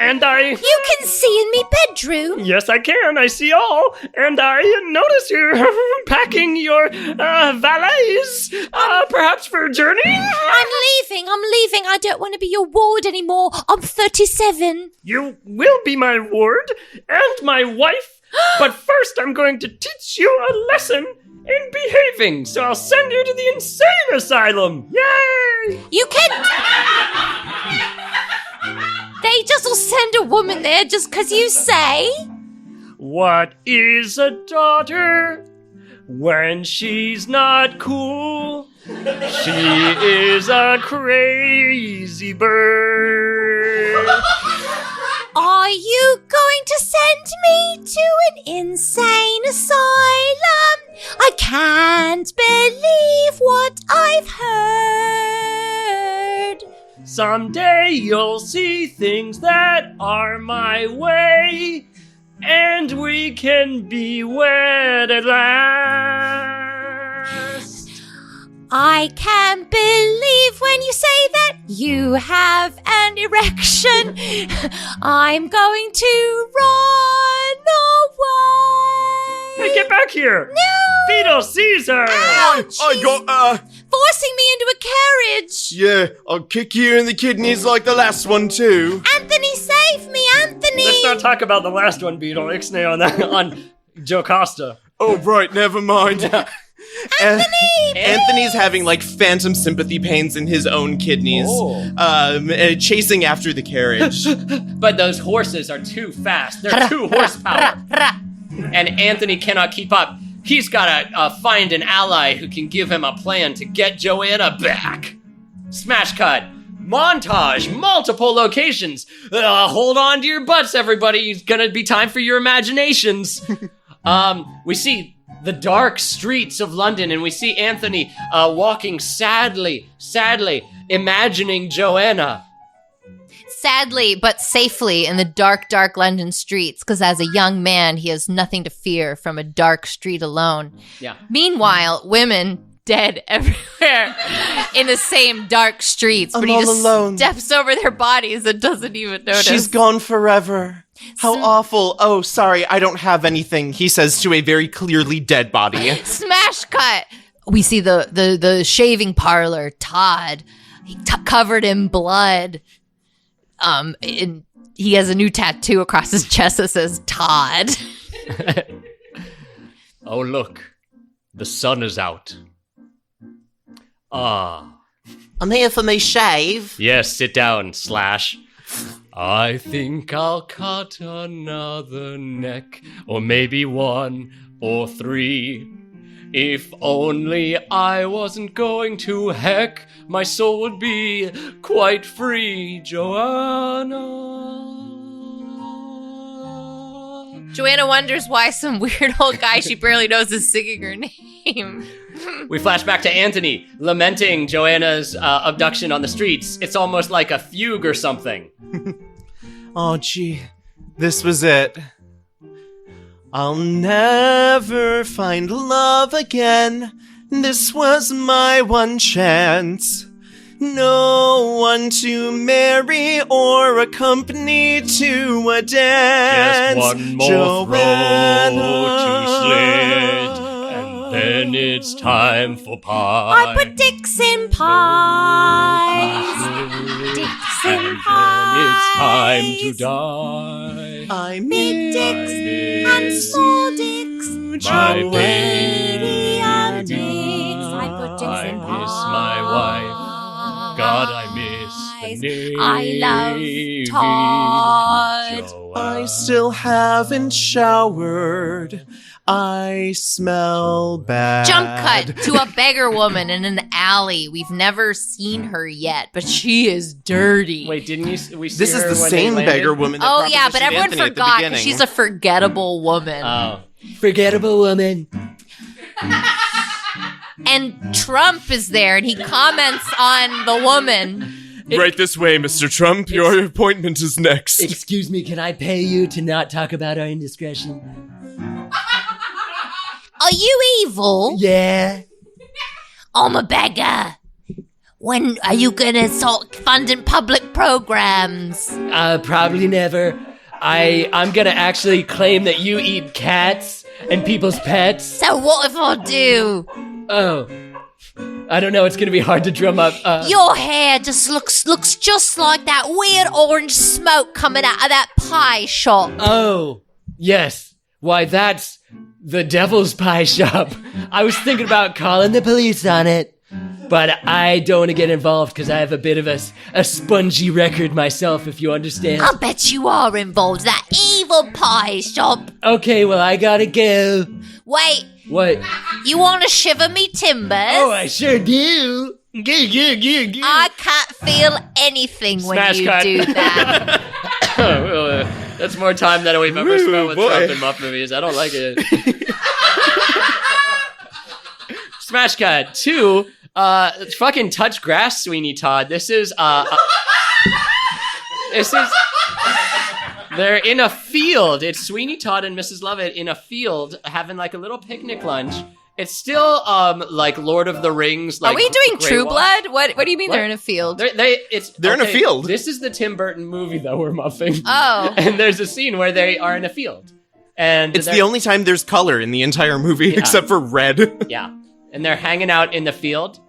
And I... You can see in me bedroom. Yes, I can. I see all. And I notice you're packing your valets, perhaps for a journey? I'm leaving. I don't want to be your ward anymore. I'm 37. You will be my ward and my wife. But first, I'm going to teach you a lesson in behaving. So I'll send you to the insane asylum. Yay! You can... They just will send a woman there just because you say. What is a daughter when she's not cool? She is a crazy bird. Are you going to send me to an insane asylum? I can't believe what I've heard. Someday you'll see things that are my way, and we can be wed at last. I can't believe when you say that you have an erection. I'm going to run away. Hey, get back here! No! Beetle Caesar! Ouch! I got, Forcing me into a carriage. yeah, I'll kick you in the kidneys like the last one too. Anthony, save me, Anthony! Let's not talk about the last one, Beetle. Ixnay on Joe Costa. Oh, right, never mind. Anthony! Anthony's having like phantom sympathy pains in his own kidneys, chasing after the carriage. But those horses are too fast. They're 2 horsepower. And Anthony cannot keep up. He's got to find an ally who can give him a plan to get Joanna back. Smash cut. Montage. Multiple locations. Hold on to your butts, everybody. It's going to be time for your imaginations. We see the dark streets of London, and we see Anthony walking sadly, imagining Joanna. Sadly, but safely in the dark, dark London streets, because as a young man, he has nothing to fear from a dark street alone. Yeah. Meanwhile, women dead everywhere in the same dark streets, but I'm he all just alone. steps over their bodies and doesn't even notice. She's gone forever. How awful. Oh, sorry, I don't have anything, he says to a very clearly dead body. Smash cut. We see the shaving parlor, Todd, covered in blood. And he has a new tattoo across his chest that says Todd. Oh, look. The sun is out. Ah. I'm here for me shave. Yes, sit down, Slash. I think I'll cut another neck, or maybe 1 or 3. If only I wasn't going to heck, my soul would be quite free, Joanna. Joanna wonders why some weird old guy she barely knows is singing her name. We flash back to Anthony, lamenting Joanna's abduction on the streets. It's almost like a fugue or something. Oh, gee, this was it. I'll never find love again. This was my one chance. No one to marry or accompany to a dance. Just one more Joanna. throw to sled, and then it's time for pie. I put dicks in pies. Dicks in And pies. then it's time to die. I Big dicks and small dicks. My Medium dicks. I put dicks I in pies. miss my wife. God, I miss the Navy. I love Todd. I still haven't showered. I smell bad. Jump cut to a beggar woman in an alley. We've never seen her yet, but she is dirty. Wait, didn't we see This is her the when same they landed? beggar woman that Oh yeah, but propositioned everyone Anthony at the forgot 'cause beginning. she's a forgettable woman. Oh. Forgettable woman. And Trump is there, and he comments on the woman. Right this way, Mr. Trump. Your appointment is next. Excuse me, can I pay you to not talk about our indiscretion? Are you evil? Yeah. I'm a beggar. When are you gonna start funding public programs? Probably never. I'm gonna actually claim that you eat cats and people's pets. So what if I do? Oh. I don't know, it's gonna be hard to drum up. Your hair just looks just like that weird orange smoke coming out of that pie shop. Oh, yes. Why, that's the Devil's Pie Shop. I was thinking about calling the police on it. But I don't want to get involved because I have a bit of a spongy record myself, if you understand. I bet you are involved. That evil pie shop. Okay, well, I gotta go. Wait. What? You want to shiver me timbers? Oh, I sure do. I can't feel anything when you cut. do that. Well, that's more time than we've ever spent with Trump in Muff movies. I don't like it. Smash cut. 2. Fucking touch grass, Sweeney Todd. This is, they're in a field. It's Sweeney Todd and Mrs. Lovett in a field having like a little picnic lunch. It's still, like Lord of the Rings. Like, Are we doing Grey True Wall. Blood? What do you mean What? they're in a field? They're in a field. This is the Tim Burton movie that we're muffing. Oh. And there's a scene where they are in a field. And It's the only time there's color in the entire movie, Yeah. except for red. Yeah. And they're hanging out in the field.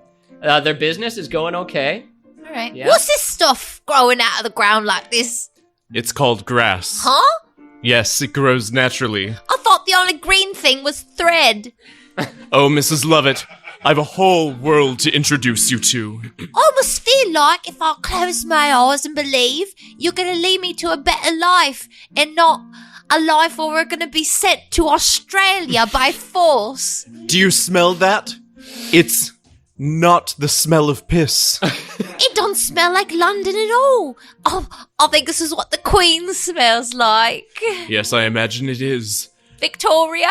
Their business is going okay. All right. Yeah. What's this stuff growing out of the ground like this? It's called grass. Huh? Yes, it grows naturally. I thought the only green thing was thread. Oh, Mrs. Lovett, I've a whole world to introduce you to. I almost feel like if I close my eyes and believe, you're going to lead me to a better life and not a life where we're going to be sent to Australia by force. Do you smell that? It's not the smell of piss. It don't smell like London at all. Oh, I think this is what the Queen smells like. Yes, I imagine it is. Victoria?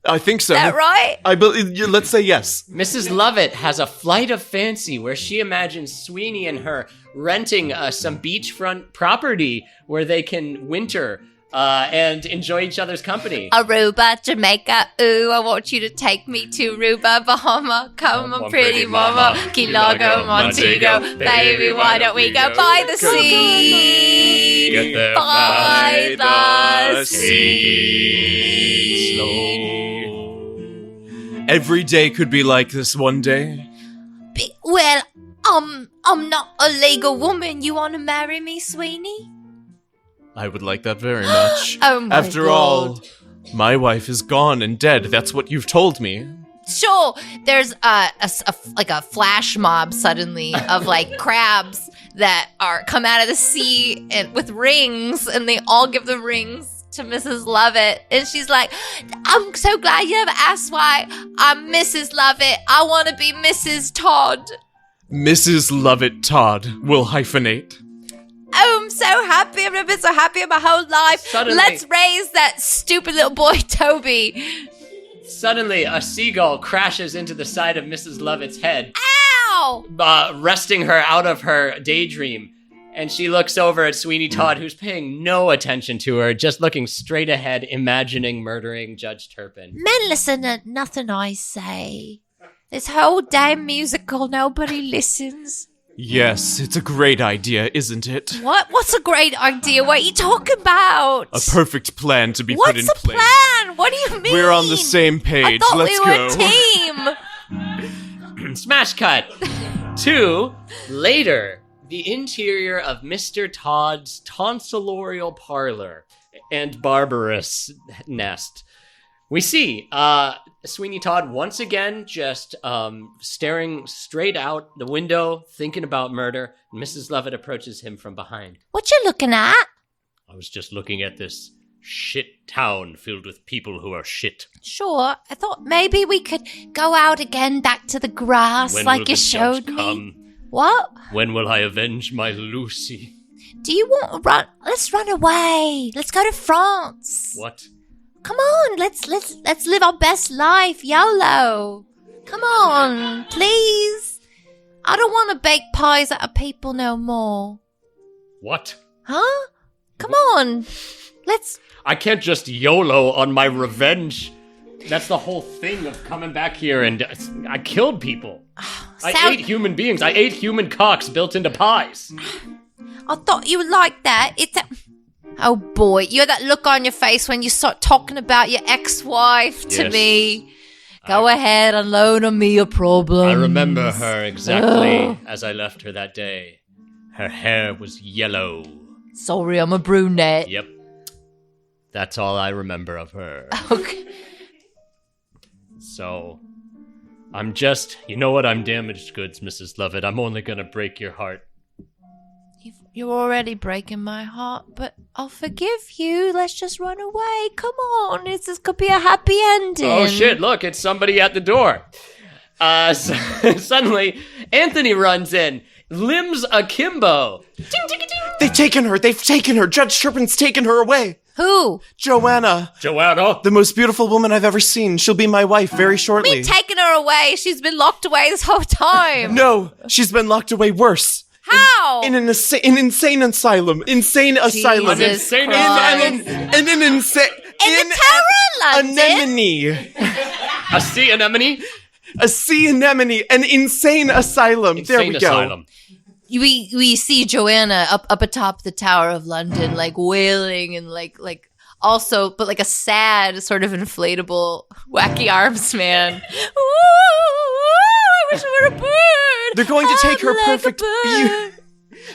I think so. Is that right? Let's say yes. Mrs. Lovett has a flight of fancy where she imagines Sweeney and her renting some beachfront property where they can winter and enjoy each other's company. Aruba, Jamaica, ooh, I want you to take me to Aruba, Bahama, come on, pretty mama, Key Largo, Montego, baby, why don't we go by the sea? Get there By the sea. Slow. Every day could be like this one day. Well, I'm not a legal woman. You want to marry me, Sweeney? I would like that very much. Oh my After God. all, my wife is gone and dead. That's what you've told me. Sure, there's like a flash mob suddenly of like crabs that come out of the sea and with rings, and they all give the rings to Mrs. Lovett, and she's like, "I'm so glad you never asked why I'm Mrs. Lovett. I want to be Mrs. Todd." Mrs. Lovett Todd will hyphenate. Oh, I'm so happy. I've never been so happy in my whole life. Suddenly- Let's raise that stupid little boy, Toby. Suddenly, a seagull crashes into the side of Mrs. Lovett's head, Ow! wresting her out of her daydream. And she looks over at Sweeney Todd, who's paying no attention to her, just looking straight ahead, imagining murdering Judge Turpin. Men listen to nothing I say. This whole damn musical, nobody listens. Yes, it's a great idea, isn't it? What? What's a great idea? What are you talking about? A perfect plan to be put in What's a place. plan? What do you mean? We're on the same I page. thought Let's we were go. a team. Smash cut. 2. Later, the interior of Mr. Todd's tonsillorial parlor and barbarous nest. We see Sweeney Todd once again just staring straight out the window, thinking about murder. Mrs. Lovett approaches him from behind. What you looking at? I was just looking at this shit town filled with people who are shit. Sure, I thought maybe we could go out again back to the grass When like will you the showed judge me. come? What? When will I avenge my Lucy? Do you want to run? Let's run away. Let's go to France. What? Come on, let's live our best life, YOLO. Come on, please. I don't want to bake pies out of people no more. What? Huh? Come on. Let's I can't just YOLO on my revenge. That's the whole thing of coming back here, and I killed people. I ate human beings. I ate human cocks built into pies. I thought you would like that. Oh boy, you had that look on your face when you start talking about your ex-wife to me. Go ahead, unload on me your problem. I remember her exactly as I left her that day. Her hair was yellow. Sorry, I'm a brunette. Yep. That's all I remember of her. Okay. So, I'm just... You know what? I'm damaged goods, Mrs. Lovett. I'm only gonna break your heart. You're already breaking my heart, but I'll forgive you. Let's just run away. Come on. This could be a happy ending. Oh, shit. Look, it's somebody at the door. Suddenly, Anthony runs in. Limbs akimbo. They've taken her. Judge Turpin's taken her away. Who? Joanna. The most beautiful woman I've ever seen. She'll be my wife very shortly. Me taking her away. She's been locked away this whole time. No, she's been locked away worse. How? In an insane asylum. Insane asylum. Jesus In Christ. in the Tower of London? anemone. A sea anemone? A sea anemone. An insane asylum. There we go. Asylum. We see Joanna up atop the Tower of London, like wailing and like also, but like a sad sort of inflatable wacky arms man. I wish I were a bird. They're going to take her perfect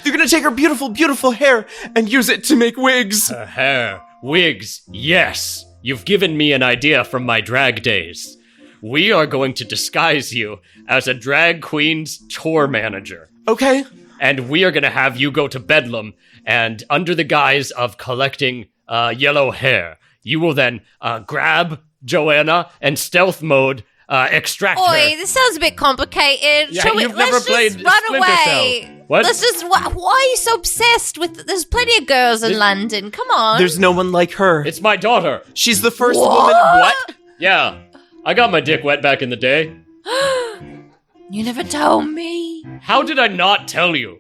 They're going to take her beautiful, beautiful hair and use it to make wigs. Her hair. Wigs. Yes. You've given me an idea from my drag days. We are going to disguise you as a drag queen's tour manager. Okay. And we are going to have you go to Bedlam, and under the guise of collecting yellow hair, you will then grab Joanna and stealth mode extract her. Oi, this sounds a bit complicated. Yeah, Let's just run away. What? Let's just. Why are you so obsessed with? There's plenty of girls in London. Come on. There's no one like her. It's my daughter. She's the first woman. What? Yeah, I got my dick wet back in the day. You never told me. How did I not tell you?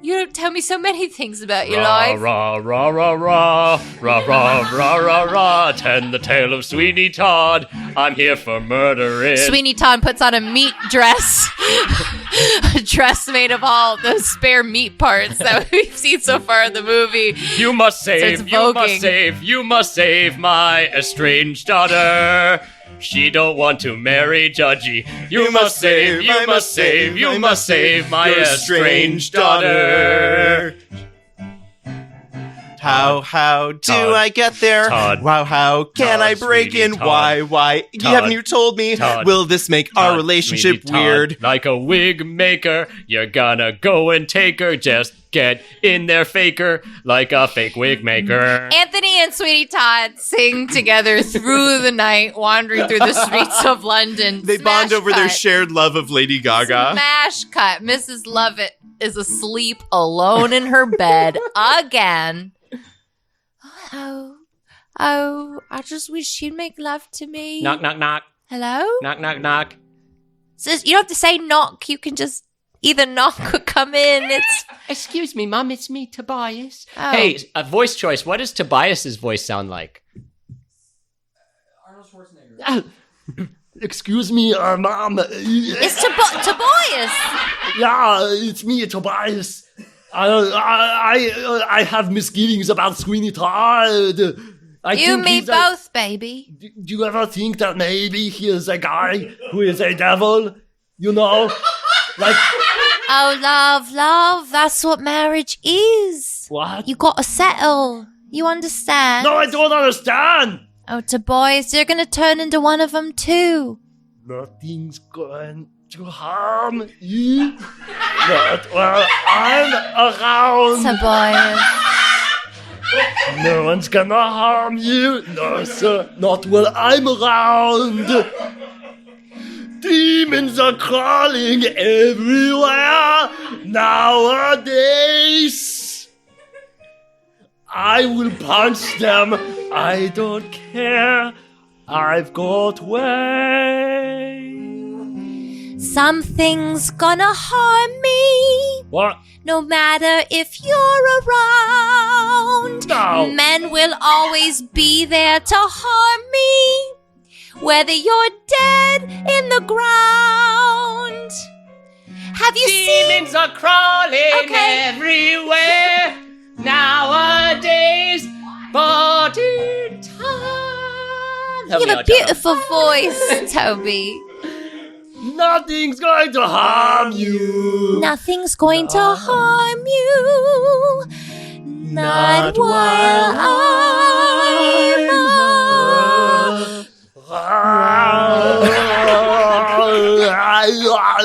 You don't tell me so many things about your life. Rah, rah, rah, rah, rah, rah, rah, rah, rah, tell the tale of Sweeney Todd. I'm here for murdering. Sweeney Todd puts on a meat dress. A dress made of all those spare meat parts that we've seen so far in the movie. You must save, Starts you voguing. must save, you must save my estranged daughter. She don't want to marry Judgy. You must save, you must save, you must save my estranged daughter. How do Todd. I get there? Todd. Wow, how can Todd, I break Sweeney in? Todd. Why? Todd. Haven't you told me? Todd. Will this make our Todd, relationship Sweeney Todd, weird? like a wig maker, you're gonna go and take her. Just get in there, faker, like a fake wig maker. Anthony and Sweeney Todd sing together through the night, wandering through the streets of London. They bond over their shared love of Lady Gaga. Smash cut. Mrs. Lovett is asleep alone in her bed again. Oh, I just wish she'd make love to me. Knock, knock, knock. Hello? Knock, knock, knock. So you don't have to say knock. You can just either knock or come in. It's Excuse me, Mum, it's me, Tobias. Oh. Hey, a voice choice. What does Tobias's voice sound like? Arnold Schwarzenegger. Excuse me, Mom. it's Tobias. Yeah, it's me, Tobias. I have misgivings about Sweeney Todd. You and me both, baby. Do you ever think that maybe he is a guy who is a devil? You know? Like, Oh, love, that's what marriage is. what? You gotta settle. You understand? No, I don't understand. Oh, Tobias, you're gonna turn into one of them too. Nothing's going to harm you. Not while I'm around. Tobias. No one's gonna harm you. No, sir. Not while I'm around. Demons are crawling everywhere nowadays. I will punch them. I don't care. I've got way. Something's gonna harm me. What? No matter if you're around. No. Men will always be there to harm me. whether you're dead in the ground. Have you seen? Demons are crawling everywhere nowadays. Body time. You have a beautiful voice, Toby. Nothing's going to harm you. Nothing's going to harm you. Not while I'm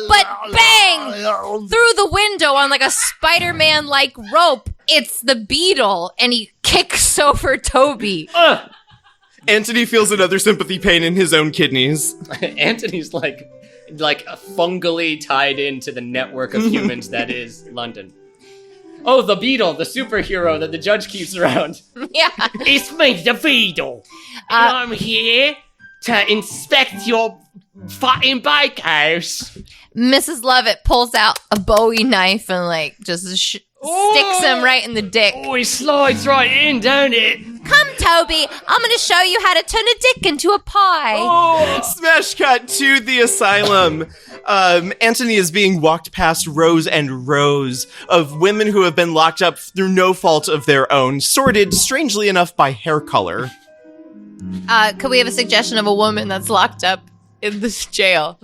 But bang! Through the window on like a Spider-Man-like rope, it's the Beetle, and he kicks over Toby. Anthony feels another sympathy pain in his own kidneys. Anthony's like fungally tied into the network of humans that is London. Oh, the Beetle, the superhero that the judge keeps around. Yeah. It's me, the Beetle. And I'm here to inspect your fucking bakehouse. Mrs. Lovett pulls out a Bowie knife and like just sticks him right in the dick. Oh, it slides right in, don't it? Come, Toby, I'm going to show you how to turn a dick into a pie. Smash cut to the asylum. Anthony is being walked past rows and rows of women who have been locked up through no fault of their own, sorted, strangely enough, by hair color. Could we have a suggestion of a woman that's locked up in this jail?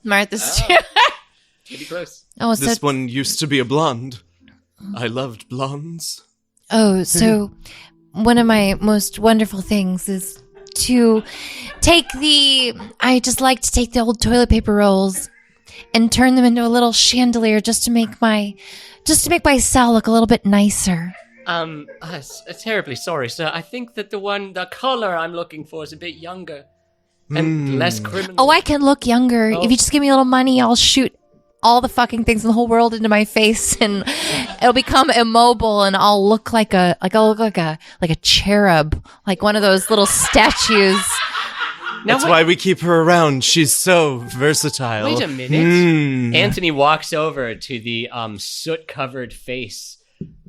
Martha Stewart. Pretty close. Oh, so This one used to be a blonde. I loved blondes. Oh, so one of my most wonderful things is to I just like to take the old toilet paper rolls and turn them into a little chandelier just to make my cell look a little bit nicer. Terribly sorry, sir. I think that the color I'm looking for is a bit younger and less criminal. Oh, I can look younger. Oh. If you just give me a little money, I'll shoot all the fucking things in the whole world into my face, and it'll become immobile, and I'll look like a cherub, like one of those little statues. That's why we keep her around. She's so versatile. Wait a minute. Anthony walks over to the soot-covered face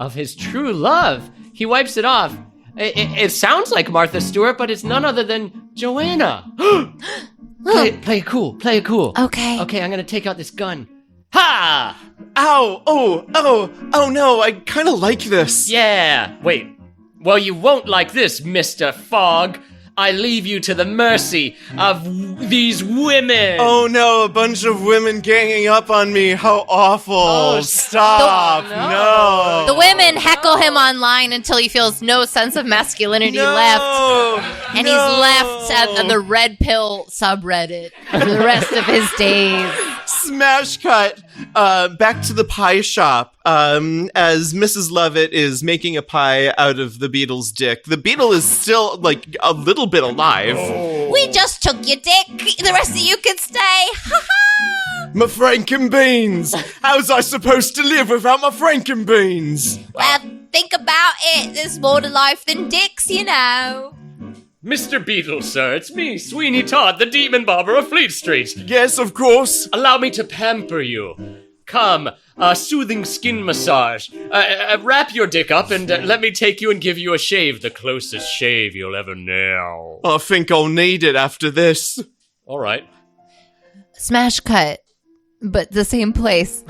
of his true love. He wipes it off. It sounds like Martha Stewart, but it's none other than Joanna. Play it cool. Okay. Okay, I'm gonna take out this gun. Ha! Ow! Oh no, I kind of like this. Yeah. Wait. Well, you won't like this, Mr. Fogg. I leave you to the mercy of these women. Oh no, a bunch of women ganging up on me. How awful. Stop. No. The women heckle him online until he feels no sense of masculinity left. And he's left at the Red Pill subreddit for the rest of his days. Smash cut back to the pie shop as Mrs. Lovett is making a pie out of the Beetle's dick. The Beetle is still, like, a little bit alive. We just took your dick. The rest of you can stay. Ha ha! My Frankenbeans! How's I supposed to live without my Frankenbeans? Well, think about it. There's more to life than dicks, you know. Mr. Beetle, sir, it's me, Sweeney Todd, the demon barber of Fleet Street. Yes, of course. Allow me to pamper you. Come, soothing skin massage. Wrap your dick up and let me take you and give you a shave, the closest shave you'll ever know. I think I'll need it after this. All right. Smash cut, but the same place.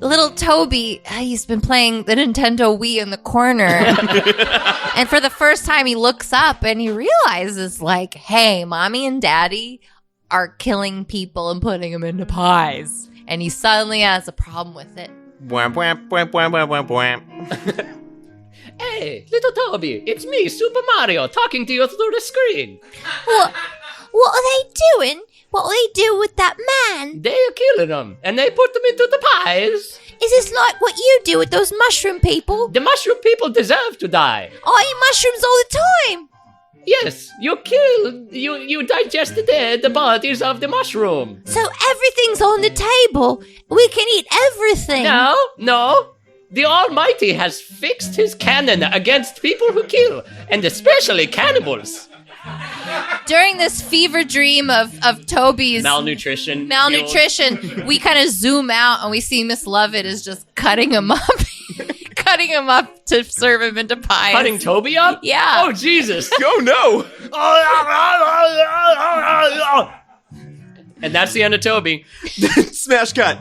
Little Toby, he's been playing the Nintendo Wii in the corner. And for the first time, he looks up and he realizes, like, hey, mommy and daddy are killing people and putting them into pies. And he suddenly has a problem with it. Wham, wham, wham, wham, wham, wham, wham. Hey, little Toby, it's me, Super Mario, talking to you through the screen. What are they doing? What will they do with that man? They are killing them, and they put them into the pies. Is this like what you do with those mushroom people? The mushroom people deserve to die. I eat mushrooms all the time. Yes, you digest the bodies of the mushroom. So everything's on the table. We can eat everything. No. The Almighty has fixed his cannon against people who kill, and especially cannibals. During this fever dream of Toby's malnutrition, we kind of zoom out and we see Miss Lovett is just cutting him up cutting him up to serve him into pies. Cutting Toby up? Yeah. Oh, Jesus. Oh no! And that's the end of Toby. Smash cut.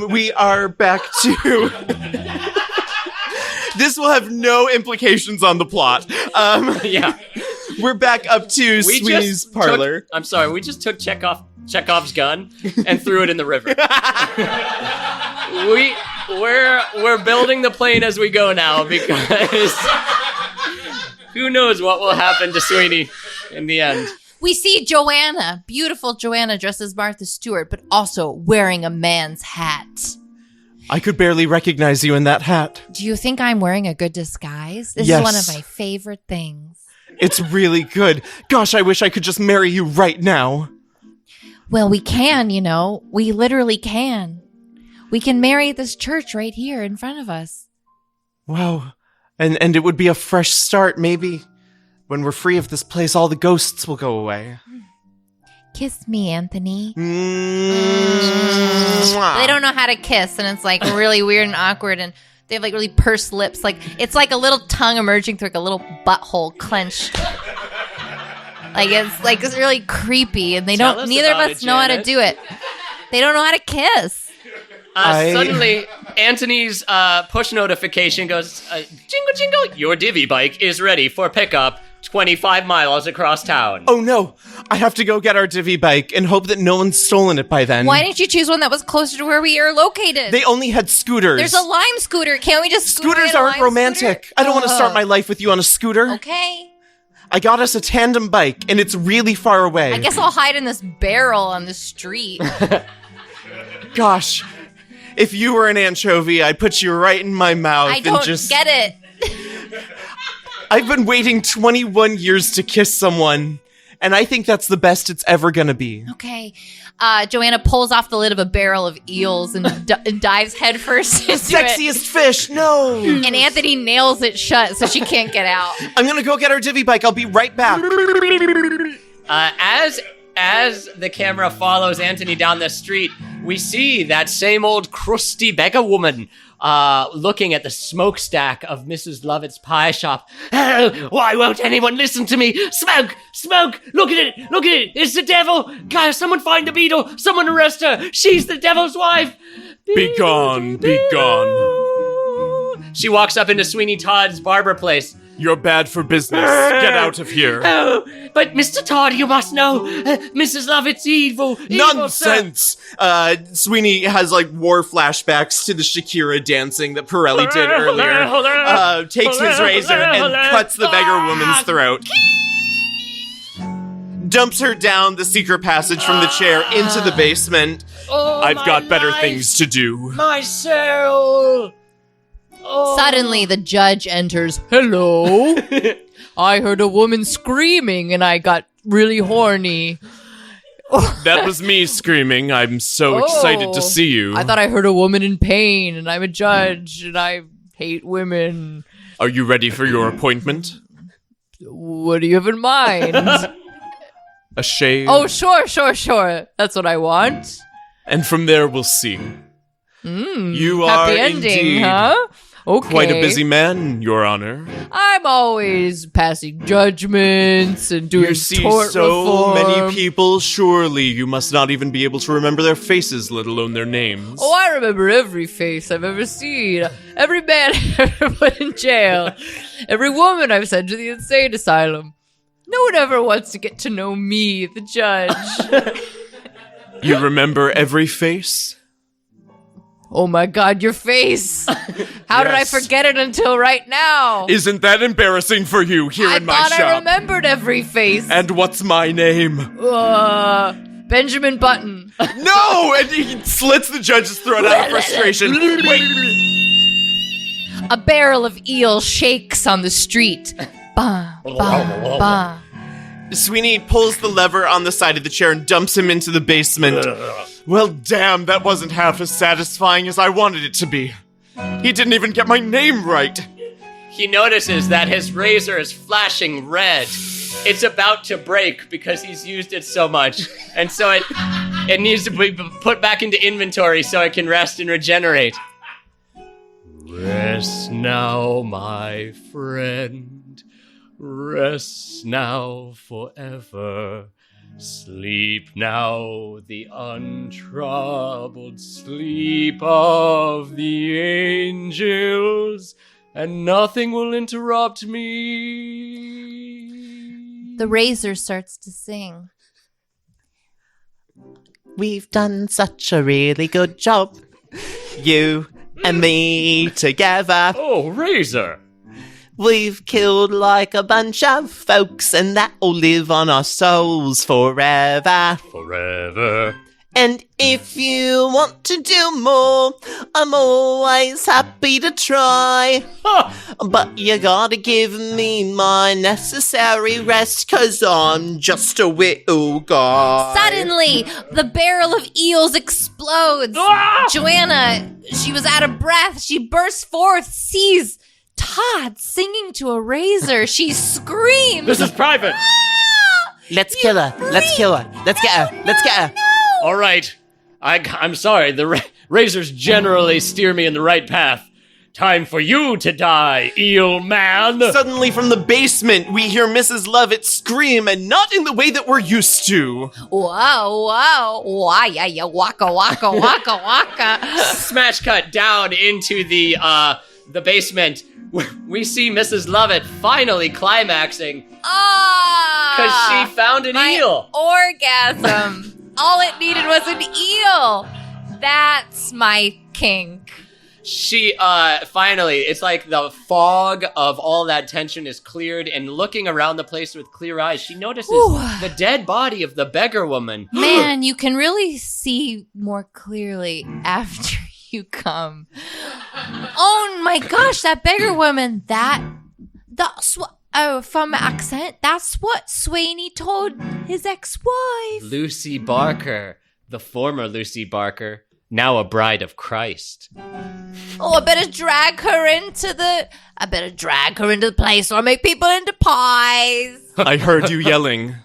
We are back to... This will have no implications on the plot. Yeah. We're back up to Sweeney's parlor. We just took Chekhov's gun and threw it in the river. We're building the plane as we go now because who knows what will happen to Sweeney in the end. We see Joanna, beautiful Joanna dressed as Martha Stewart, but also wearing a man's hat. I could barely recognize you in that hat. Do you think I'm wearing a good disguise? This Yes. is one of my favorite things. It's really good. Gosh, I wish I could just marry you right now. Well, we can, you know. We literally can. We can marry at this church right here in front of us. Wow. And it would be a fresh start, maybe. When we're free of this place, all the ghosts will go away. Kiss me, Anthony. Mwah. They don't know how to kiss, and it's like really weird and awkward, and they have like really pursed lips. Like it's like a little tongue emerging through like a little butthole clenched. It's really creepy, and Tell us neither of about us it, know how to Janet. do it. They don't know how to kiss. Suddenly, Anthony's push notification goes, jingle, jingle, your divvy bike is ready for pickup 25 miles across town. Oh no, I have to go get our divvy bike and hope that no one's stolen it by then. Why didn't you choose one that was closer to where we are located? They only had scooters. There's a lime scooter. Can't we just scooter Scooters in a aren't lime romantic. scooter? I don't want to start my life with you on a scooter. Okay. I got us a tandem bike, and it's really far away. I guess I'll hide in this barrel on the street. Gosh, if you were an anchovy, I'd put you right in my mouth I don't and just... get it. I've been waiting 21 years to kiss someone, and I think that's the best it's ever gonna be. Okay. Joanna pulls off the lid of a barrel of eels and, and dives headfirst into Sexiest fish, no! it. And Anthony nails it shut so she can't get out. I'm gonna go get our divvy bike. I'll be right back. As the camera follows Anthony down the street, we see that same old crusty beggar woman looking at the smokestack of Mrs. Lovett's pie shop. Oh, why won't anyone listen to me? Smoke! Smoke! Look at it! Look at it! It's the devil! Guys, someone find the beetle! Someone arrest her! She's the devil's wife! Be gone, be gone. She walks up into Sweeney Todd's barber place. You're bad for business. Get out of here. Oh, but Mr. Todd, you must know, Mrs. Lovett's evil. Nonsense! Sweeney has war flashbacks to the Shakira dancing that Pirelli did earlier. Takes his razor and cuts the beggar woman's throat. Dumps her down the secret passage from the chair into the basement. I've got better things to do. My soul. Suddenly, the judge enters. Hello. I heard a woman screaming and I got really horny. That was me screaming. I'm so excited to see you. I thought I heard a woman in pain, and I'm a judge, and I hate women. Are you ready for your appointment? What do you have in mind? A shave? Oh, sure. That's what I want. And from there, we'll see. You are Happy ending, indeed huh? Okay. quite a busy man, Your Honor. I'm always passing judgments and doing You see tort so reform. many people, surely you must not even be able to remember their faces, let alone their names. Oh, I remember every face I've ever seen. Every man I've ever put in jail. Every woman I've sent to the insane asylum. No one ever wants to get to know me, the judge. You remember every face? Oh my god, your face! How did I Yes. forget it until right now? Isn't that embarrassing for you here I in my thought I shop? remembered every face. And what's my name? Benjamin Button. No! And he slits the judge's throat out of frustration. Wait. A barrel of eel shakes on the street. Bah, bah, bah. Sweeney pulls the lever on the side of the chair and dumps him into the basement. Well, damn, that wasn't half as satisfying as I wanted it to be. He didn't even get my name right. He notices that his razor is flashing red. It's about to break because he's used it so much. And so it needs to be put back into inventory so it can rest and regenerate. When Rest now, my friend. Rest now forever. Sleep now the untroubled sleep of the angels, and nothing will interrupt me. The razor starts to sing. We've done such a really good job, you and me together. Oh, Razor! We've killed like a bunch of folks, and that'll live on our souls forever. Forever. And if you want to do more, I'm always happy to try. But you gotta give me my necessary rest, 'cause I'm just a little guy. Suddenly, the barrel of eels explodes. Joanna, she was out of breath. She bursts forth, sees Todd singing to a razor. She screams. This is private! Let's kill her. Let's kill her. Let's get her. Let's get her. All right. I'm sorry. The razors generally steer me in the right path. Time for you to die, eel man. Suddenly from the basement, we hear Mrs. Lovett scream, and not in the way that we're used to. Whoa, why, yeah, waka, waka, waka, waka. Smash cut down into the basement. We see Mrs. Lovett finally climaxing because she found an my eel. Orgasm. All it needed was an eel. That's my kink. She finally, it's like the fog of all that tension is cleared, and looking around the place with clear eyes, she notices the dead body of the beggar woman. Man, you can really see more clearly after you come. Oh my gosh, that beggar woman, that's what, from accent, that's what Sweeney told his ex-wife. Lucy Barker, the former Lucy Barker, now a bride of Christ. Oh, I better drag her into the place or make people into pies. I heard you yelling.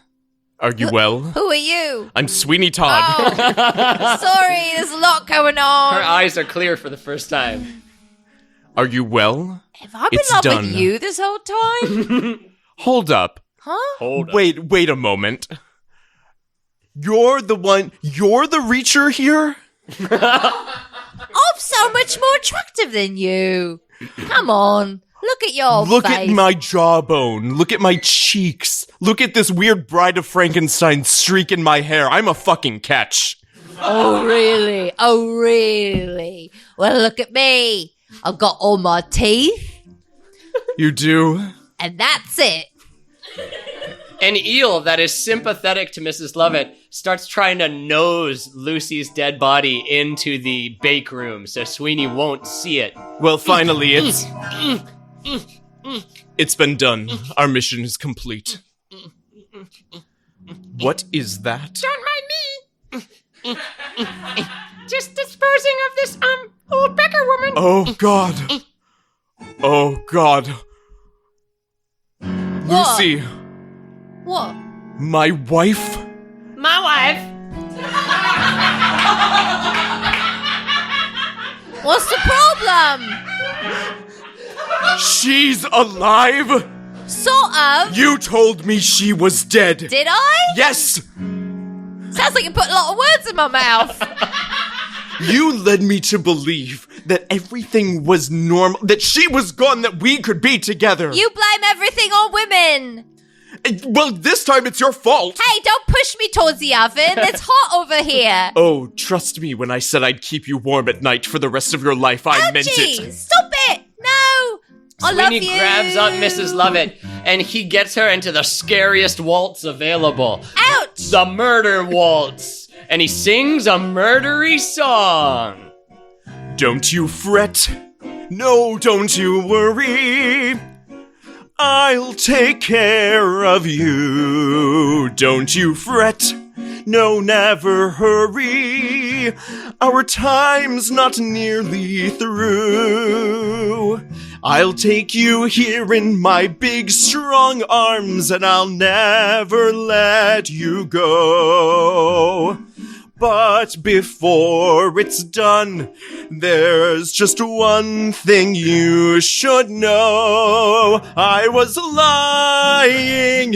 Are you well? Who are you? I'm Sweeney Todd. Oh, sorry, there's a lot going on. Her eyes are clear for the first time. Are you well? Have I been in love with you this whole time? Hold up. Huh? Hold up. Wait a moment. You're the reacher here? I'm so much more attractive than you. Come on. Look at your Look face. at my jawbone. Look at my cheeks. Look at this weird Bride of Frankenstein streak in my hair. I'm a fucking catch. Oh, really? Oh, really? Well, look at me. I've got all my teeth, You do? and that's it. An eel that is sympathetic to Mrs. Lovett starts trying to nose Lucy's dead body into the bake room so Sweeney won't see it. Well, finally, it's been done. Our mission is complete. What is that? Don't mind me. Just disposing of this, old beggar woman. Oh, God. Oh, God. What? Lucy, What? my wife? My wife. What's the problem? She's alive? Sort of. You told me she was dead. Did I? Yes! Sounds like you put a lot of words in my mouth. You led me to believe that everything was normal, that she was gone, that we could be together. You blame everything on women. Well, this time it's your fault. Hey, don't push me towards the oven. It's hot over here. Oh, trust me when I said I'd keep you warm at night for the rest of your life. I meant Ouchie, it. stop it. No. I love Sweeney you. grabs up Mrs. Lovett and he gets her into the scariest waltz available. Ouch. The murder waltz. And he sings a murdery song. Don't you fret. No, don't you worry. I'll take care of you. Don't you fret. No, never hurry. Our time's not nearly through. I'll take you here in my big strong arms, and I'll never let you go. But before it's done, there's just one thing you should know. I was lying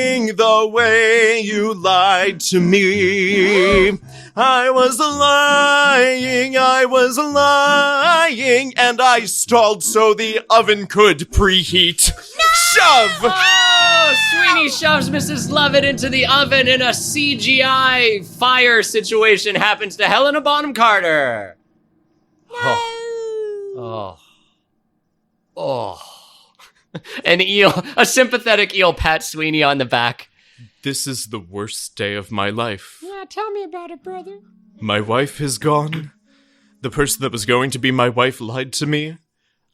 the way you lied to me. I was lying, and I stalled so the oven could preheat. Shove! Oh, Sweeney shoves Mrs. Lovett into the oven and a CGI fire situation happens to Helena Bonham Carter. Oh. An eel, a sympathetic eel pats Sweeney on the back. This is the worst day of my life. Yeah, tell me about it, brother. My wife is gone. The person that was going to be my wife lied to me.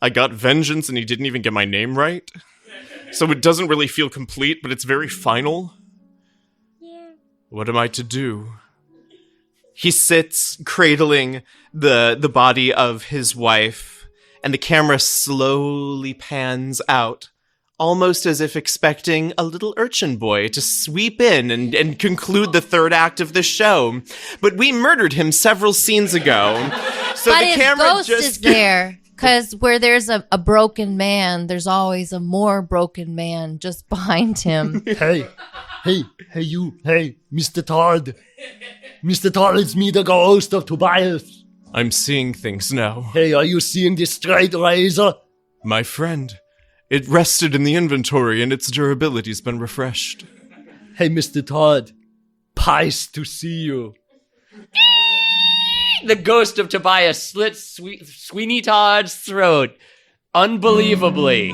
I got vengeance and he didn't even get my name right. So it doesn't really feel complete, but it's very final. Yeah. What am I to do? He sits cradling the body of his wife, and the camera slowly pans out, almost as if expecting a little urchin boy to sweep in and conclude the third act of the show. But we murdered him several scenes ago. So But the his camera ghost just is there. Because where there's a broken man, there's always a more broken man just behind him. Hey, you, Mr. Todd. Mr. Todd, it's me, the ghost of Tobias. I'm seeing things now. Hey, are you seeing this straight razor? My friend, it rested in the inventory and its durability's been refreshed. Hey, Mr. Todd. Pice to see you. The ghost of Tobias slits Sweeney Todd's throat unbelievably.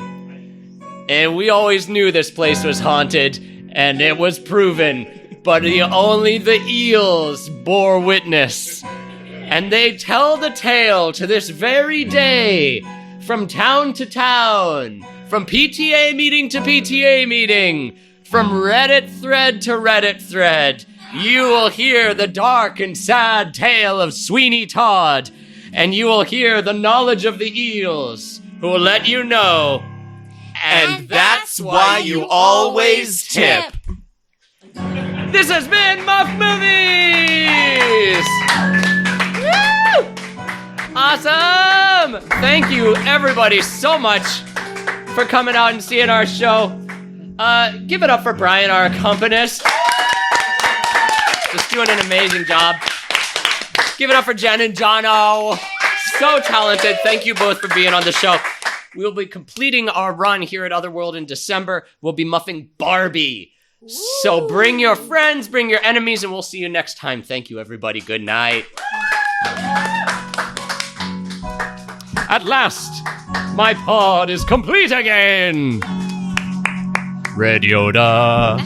And we always knew this place was haunted, and it was proven. But only the eels bore witness. And they tell the tale to this very day, from town to town, from PTA meeting to PTA meeting, from Reddit thread to Reddit thread. You will hear the dark and sad tale of Sweeney Todd, and you will hear the knowledge of the eels, who will let you know. And that's why you always tip. This has been Muffed Movies! Woo! Awesome! Thank you, everybody, so much for coming out and seeing our show. Give it up for Brian, our accompanist. Just doing an amazing job. Give it up for Jen and Jono. So talented. Thank you both for being on the show. We'll be completing our run here at Otherworld in December. We'll be muffing Barbie. So bring your friends, bring your enemies, and we'll see you next time. Thank you, everybody. Good night. At last, my pod is complete again. Red Yoda.